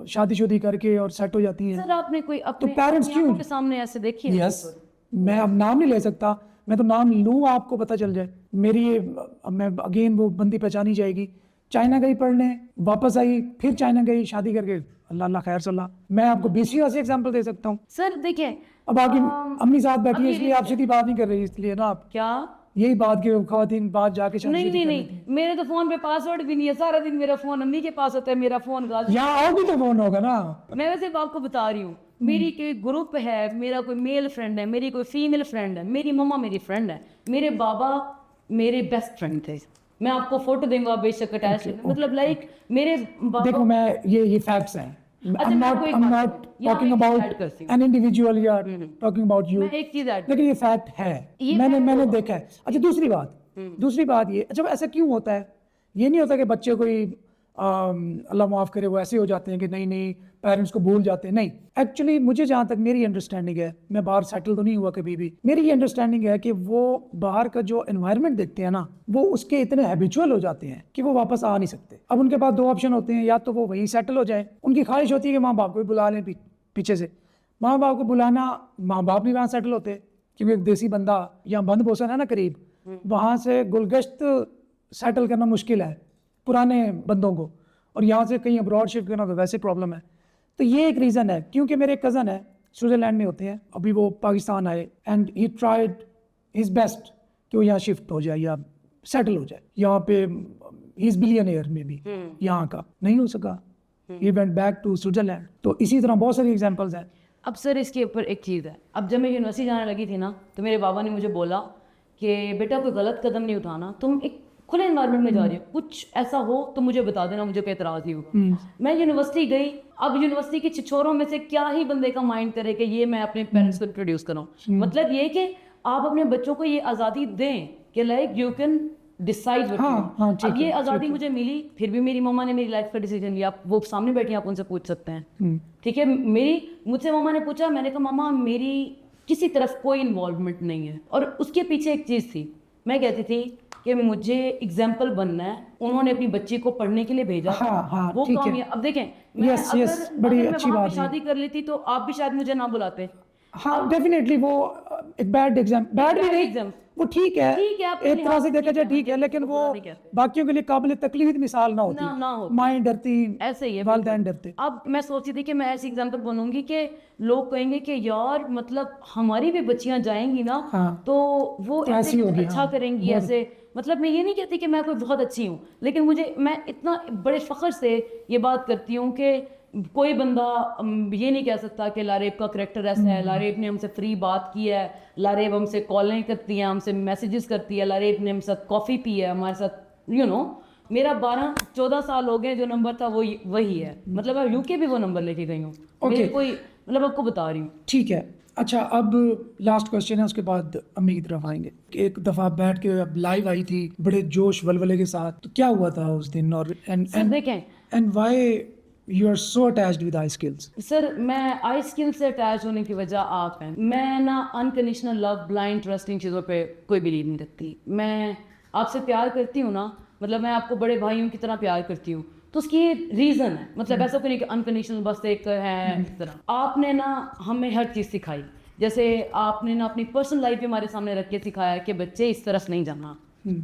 शादी करके और सेट हो जाती हैं। सर आपने कोई अपने parents अपनी क्यों? आंखों के सामने ऐसे देखी है? यस, मैं अब नाम नहीं ले सकता, मैं तो नाम लूँ आपको पता चल जाए मेरी मैं अगेन वो बंदी पहचानी जाएगी। चाइना गई पढ़ने, वापस आई, फिर चाइना गई शादी करके, अल्लाह अल्लाह खैर सल्ला। मैं आपको 20 ऐसे एग्जाम्पल दे सकता हूँ। सर देखें, अब आगे अम्मी साथ बैठी है इसलिए आप सीधी बात नहीं कर रही, इसलिए ना आप क्या यही बात की खवातीन बात जाके शादी नहीं नहीं कर नहीं, लेती हैं। मेरे तो फोन पे पासवर्ड भी नहीं है, सारा दिन मेरा फोन अम्मी के पास होता है, मेरा फोन गाजी। यहाँ और भी तो फोन होगा ना। मैं वैसे आपको बता रही हूँ, मेरी कोई ग्रुप है, मेरा कोई मेल फ्रेंड है, मेरी कोई फीमेल फ्रेंड है, मेरी मम्मा मेरी फ्रेंड है, मेरे बाबा मेरे बेस्ट फ्रेंड थे। मैं आपको फोटो दूंगा बेशक अटैच, मतलब लाइक मेरे बाबा। देखो मैं ये फैक्ट्स हैं। I'm मैं not कोई I'm बात not नहीं, यहाँ talking मैं एक about ऐड करती हूँ। an individual या talking about you। मैं एक चीज ऐड, लेकिन ये फैक्ट है, ये मैंने देखा है। अच्छा दूसरी बात ये, अच्छा ऐसा क्यों होता है? ये नहीं होता कि बच्चे कोई अल्लाह माफ़ करे वो ऐसे हो जाते हैं कि नहीं पेरेंट्स को भूल जाते हैं। नहीं, एक्चुअली मुझे जहाँ तक मेरी अंडरस्टैंडिंग है, मैं बाहर सेटल तो नहीं हुआ कभी भी, मेरी ये अंडरस्टैंडिंग है कि वो बाहर का जो एनवायरनमेंट देखते हैं ना, वो उसके इतने हैबिचुअल हो जाते हैं कि वो वापस आ नहीं सकते। अब उनके पास दो ऑप्शन होते हैं, या तो वो वहीं सेटल हो जाए, उनकी ख्वाहिश होती है कि माँ बाप को भी बुला लें पीछे से, माँ बाप को बुलाना, माँ बाप भी वहाँ सेटल होते, क्योंकि एक देसी बंदा या बंद बोसन है ना करीब, वहाँ से गुलगश्त सेटल करना मुश्किल है पुराने बंदों को, और यहाँ से कहीं अब्रॉड शिफ्ट करना तो वैसे प्रॉब्लम है। तो ये एक रीज़न है। क्योंकि मेरे कज़न है स्विट्ज़रलैंड में होते हैं, अभी वो पाकिस्तान आए and he tried his best कि वो यहाँ शिफ्ट हो जाए या सेटल हो जाए यहाँ पे। ही इज़ बिलियनियर में भी, यहाँ का नहीं हो सका, he went back to Switzerland. तो इसी तरह बहुत सारी एग्जांपल्स हैं। अब सर इसके ऊपर एक चीज़ है, अब जब मैं यूनिवर्सिटी जाने लगी थी ना, तो मेरे बाबा ने मुझे बोला कि बेटा कोई गलत कदम नहीं उठाना, तुम एक खुले एनवायरनमेंट में जा रही हो, कुछ ऐसा हो तो मुझे बता देना, मुझे कोई एतराज़ ही हो। मैं यूनिवर्सिटी गई, अब यूनिवर्सिटी के छिछोरों में से क्या ही बंदे का माइंड करे कि ये मैं अपने पेरेंट्स को इंट्रोड्यूस कराऊं। मतलब ये कि आप अपने बच्चों को ये आज़ादी दें कि लाइक यू कैन डिसाइड। अब ये आज़ादी मुझे मिली, फिर भी मेरी मम्मा ने मेरी लाइफ का डिसीजन लिया। वो सामने बैठी, आप उनसे पूछ सकते हैं, ठीक है। मुझसे मम्मा ने पूछा, मैंने कहा मम्मा मेरी किसी तरफ कोई इन्वॉल्वमेंट नहीं है। और उसके पीछे एक चीज़ थी, मैं कहती थी कि मुझे एग्जाम्पल बनना है। उन्होंने अपनी बच्ची को पढ़ने के लिए भेजा, वो कामयाब। अब देखें, बड़ी अच्छी बात है। शादी कर लेती तो आप भी शायद मुझे ना बुलाते। हाँ डेफिनेटली वो एक बैड एग्जाम वो ठीक है एक तरह से देखा जाए, ठीक है, लेकिन वो बाकियों के लिए काबिल तकलीफ मिसाल ना होती, माएँ डरती, ऐसे ही है, वालिदैन डरते। अब मैं सोचती थी कि मैं ऐसी एग्जाम्पल बनूंगी कि लोग कहेंगे कि यार मतलब हमारी भी बच्चियां जाएंगी ना, तो वो ऐसे अच्छा करेंगे ऐसे। मतलब मैं ये नहीं कहती कि मैं कोई बहुत अच्छी हूँ, लेकिन मैं इतना बड़े फ़ख्र से ये बात करती हूँ कि कोई बंदा ये नहीं कह सकता कि लारेब का करैक्टर ऐसा है, लारेब ने हमसे फ्री बात की है, लारेब हमसे कॉलें करती है, हमसे मैसेजेस करती है, लारेब ने हमसे साथ कॉफ़ी पी है, हमारे साथ मेरा 12-14 साल हो गए, जो नंबर था वो वही है। मतलब मैं यूके भी वो नंबर लेके गई हूँ। कोई मतलब आपको बता रही हूँ, ठीक है। अच्छा, अब लास्ट क्वेश्चन है, उसके बाद अम्मी की तरफ आएंगे। एक दफ़ा बैठ के अब लाइव आई थी बड़े जोश वलवले के साथ, तो क्या हुआ था उस दिन? और and why you are so attached with I skills? Sir मैं आई स्किल्स से अटैच होने की वजह आप हैं। मैं ना अनकंडीशनल लव, ब्लाइंड ट्रस्ट, इन चीज़ों पे कोई बिलीव नहीं रखती। मैं आपसे प्यार करती हूँ ना, मतलब मैं आपको बड़े भाइयों की तरह प्यार करती हूँ, तो उसकी रीज़न है, मतलब ऐसा कोई नहीं कि अनकंडीशनल बस एक है इस तरह। आपने ना हमें हर चीज़ सिखाई, जैसे आपने ना अपनी पर्सनल लाइफ भी हमारे सामने रख के सिखाया कि बच्चे इस तरफ नहीं जाना,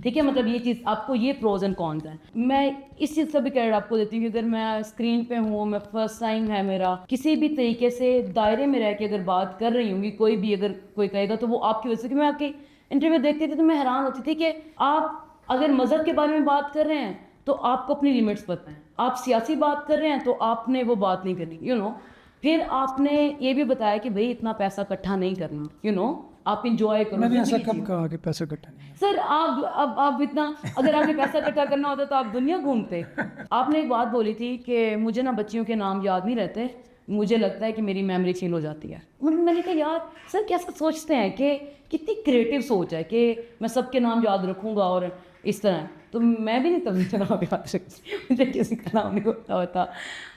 ठीक है, मतलब ये चीज़ आपको, ये प्रोज एंड कॉन्स हैं। मैं इस चीज़ का भी क्रेडिट आपको देती हूँ कि अगर मैं स्क्रीन पे हूँ, मैं फर्स्ट टाइम है मेरा, किसी भी तरीके से दायरे में रह के अगर बात कर रही हूँ, कोई भी अगर कोई कहेगा तो वो आपकी वजह से। कि मैं आपकी इंटरव्यू देखती थी तो मैं हैरान होती थी कि आप अगर मज़हब के बारे में बात कर रहे हैं तो आपको अपनी लिमिट्स पता हैं, आप सियासी बात कर रहे हैं तो आपने वो बात नहीं करनी, यू नो। फिर आपने ये भी बताया कि भाई इतना पैसा इकट्ठा नहीं करना, यू नो, आप इंजॉय करो। मैंने ऐसा जिंदगी कब जियो। कहा कि पैसे इकट्ठा नहीं? सर आप इतना, अगर आपने पैसा इकट्ठा करना होता तो आप दुनिया घूमते। आपने एक बात बोली थी कि मुझे ना बच्चियों के नाम याद नहीं रहते, मुझे लगता है कि मेरी मेमोरी फेल हो जाती है। मैंने कहा यार सर कैसा सोचते हैं, कि कितनी क्रिएटिव सोच है कि मैं सबके नाम याद रखूँगा और इस तरह। तो मैं भी नहीं तभी नाम याद रखती, मुझे किसी का नाम नहीं होता।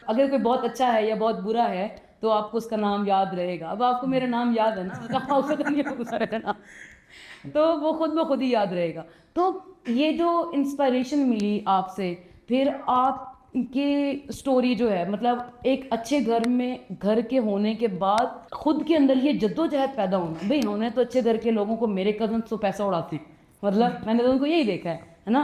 अगर कोई बहुत अच्छा है या बहुत बुरा है तो आपको उसका नाम याद रहेगा। अब आपको मेरा नाम याद है ना, ना, तो वो खुद ब खुद ही याद रहेगा। तो ये जो इंस्पिरेशन मिली आपसे, फिर आपकी स्टोरी जो है, मतलब एक अच्छे घर में, घर के होने के बाद खुद के अंदर ये जद्दोजहद पैदा होना। भाई होने तो अच्छे घर के लोगों को, मेरे कज़न तो पैसा उड़ाते हैं, मतलब मैंने तो उनको यही देखा है ना।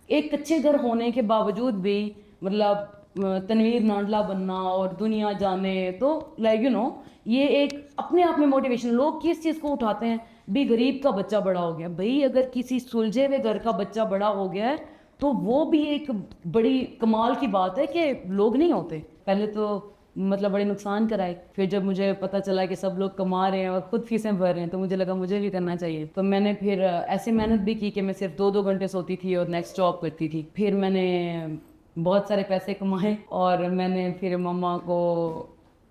एक अच्छे घर होने के बावजूद भी मतलब तनवीर नांडला बनना और दुनिया जाने, तो लाइक यू नो, ये एक अपने आप में मोटिवेशन। लोग किस चीज़ को उठाते हैं, भी गरीब का बच्चा बड़ा हो गया। भाई अगर किसी सुलझे हुए घर का बच्चा बड़ा हो गया है तो वो भी एक बड़ी कमाल की बात है कि लोग नहीं होते। पहले तो मतलब बड़े नुकसान कराए, फिर जब मुझे पता चला कि सब लोग कमा रहे हैं और ख़ुद फीसें भर रहे हैं तो मुझे लगा मुझे भी करना चाहिए। तो मैंने फिर ऐसे मेहनत भी की कि मैं सिर्फ 2-2 घंटे सोती थी और नेक्स्ट जॉब करती थी। फिर मैंने बहुत सारे पैसे कमाए और मैंने फिर मम्मा को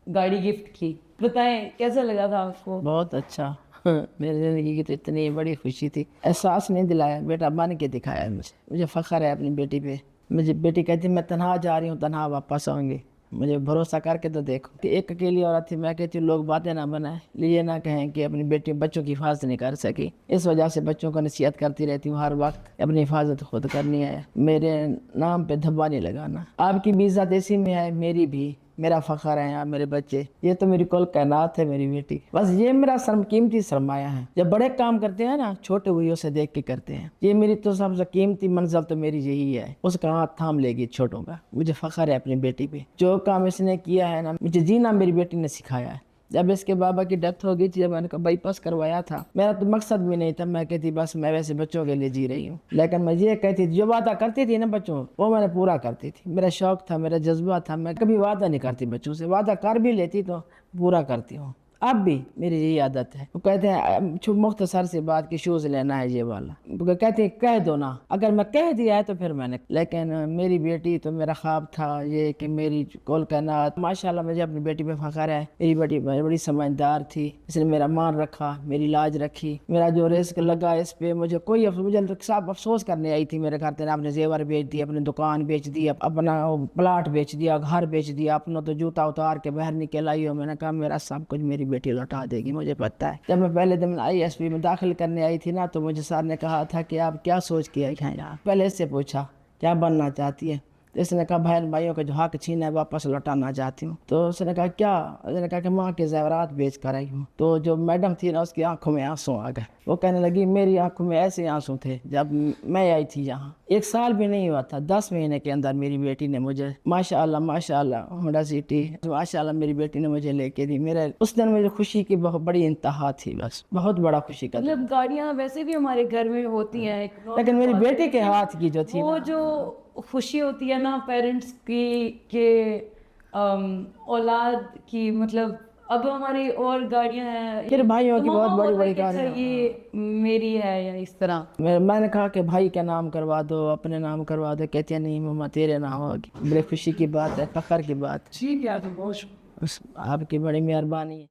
गाड़ी गिफ्ट की। बताएं कैसा लगा था आपको? बहुत अच्छा। मेरी ज़िंदगी की तो इतनी बड़ी खुशी थी, एहसास नहीं दिलाया, बेटा बन के दिखाया मुझे फ़ख्र है अपनी बेटी पे। मुझे बेटी कहती मैं तनहा जा रही हूँ, तनहा वापस आऊँगी। मुझे भरोसा करके तो देखो कि एक अकेली औरत थी। मैं कहती हूँ लोग बातें ना बनाए, लिए ना कहें कि अपनी बेटी बच्चों की हिफाजत नहीं कर सकी। इस वजह से बच्चों को नसीहत करती रहती हूँ हर वक्त, अपनी हिफाजत खुद करनी है, मेरे नाम पे धब्बा नहीं लगाना। आपकी भी इज़्ज़त इसी में है, मेरी भी, मेरा फ़ख्र है आप मेरे बच्चे, ये तो मेरी कुल कायनात है मेरी बेटी। बस ये मेरा कीमती सरमाया है। जब बड़े काम करते हैं ना, छोटे हुई उसे देख के करते हैं। ये मेरी तो सबसे कीमती मंजिल तो मेरी यही है, उसका हाथ थाम लेगी छोटों का। मुझे फ़ख्र है अपनी बेटी पे, जो काम इसने किया है ना, मुझे जीना मेरी बेटी ने सिखाया है। जब इसके बाबा की डेथ हो गई थी, जब मैंने बाईपास करवाया था, मेरा तो मकसद भी नहीं था। मैं कहती बस मैं वैसे बच्चों के लिए जी रही हूँ, लेकिन मैं ये कहती जो वादा करती थी ना बच्चों, वो मैंने पूरा करती थी। मेरा शौक था, मेरा जज्बा था, मैं कभी वादा नहीं करती बच्चों से, वादा कर भी लेती तो पूरा करती हूँ। अब भी मेरी यही आदत है। वो कहते हैं मुख्तसर सी बात की शूज़ लेना है ये वाला, कहते हैं कह दो ना, अगर मैं कह दिया है तो फिर मैंने। लेकिन मेरी बेटी तो मेरा ख्वाब था ये कि मेरी कुल कायनात, माशाल्लाह मुझे अपनी बेटी पे फ़ख्र है। मेरी बेटी बड़ी समझदार थी, इसने मेरा मान रखा, मेरी लाज रखी। मेरा जो रिस्क लगा इस पे मुझे कोई मुझे सब अफसोस करने आई थी मेरे घर तेना, अपने जेवर बेच दिए, अपनी दुकान बेच दी, अपना प्लाट बेच दिया, घर बेच दिया, अपना तो जूता उतार के बाहर निकल आई हो। मैंने कहा मेरा सब कुछ मेरी बेटी लौटा देगी, मुझे पता है। जब मैं पहले दिन ISP में दाखिल करने आई थी ना, तो मुझे सर ने कहा था कि आप क्या सोच के आई हैं यहाँ। पहले इससे पूछा क्या बनना चाहती है, तो इसने कहा बहन भाइयों के जो हक छीना है वापस लौटाना चाहती हूँ। तो उसने कहा क्या, उसने कहा कि माँ के ज़ेवरात बेच कर आई हूँ। तो जो मैडम थी ना, उसकी आंखों में आंसू आ गए। वो कहने लगी मेरी आंखों में ऐसे आंसू थे जब मैं आई थी यहाँ। 1 साल भी नहीं हुआ था, 10 महीने के अंदर मेरी बेटी ने मुझे माशाल्लाह होंडा सिटी माशाल्लाह मेरी बेटी ने मुझे लेके दी। मेरे उस दिन मुझे खुशी की बहुत बड़ी इंतहा थी, बस बहुत बड़ा खुशी का। मतलब गाड़ियाँ वैसे भी हमारे घर में होती हैं, लेकिन मेरी बेटी के हाथ की जो थी, वो जो खुशी होती है ना पेरेंट्स की के औलाद की, मतलब अब हमारी और गाड़ियां हैं, फिर भाइयों की तो बहुत मामा बड़ी बोलता बड़ी है कि अच्छा गाड़ियां। ये मेरी है या इस तरह। मैंने कहा कि भाई का नाम करवा दो, अपने नाम करवा दो। कहती है नहीं मम्मा तेरे नाम होगी। बड़े खुशी की बात है, फख्र की बात। ठीक है, तो बहुत आपकी बड़ी मेहरबानी है।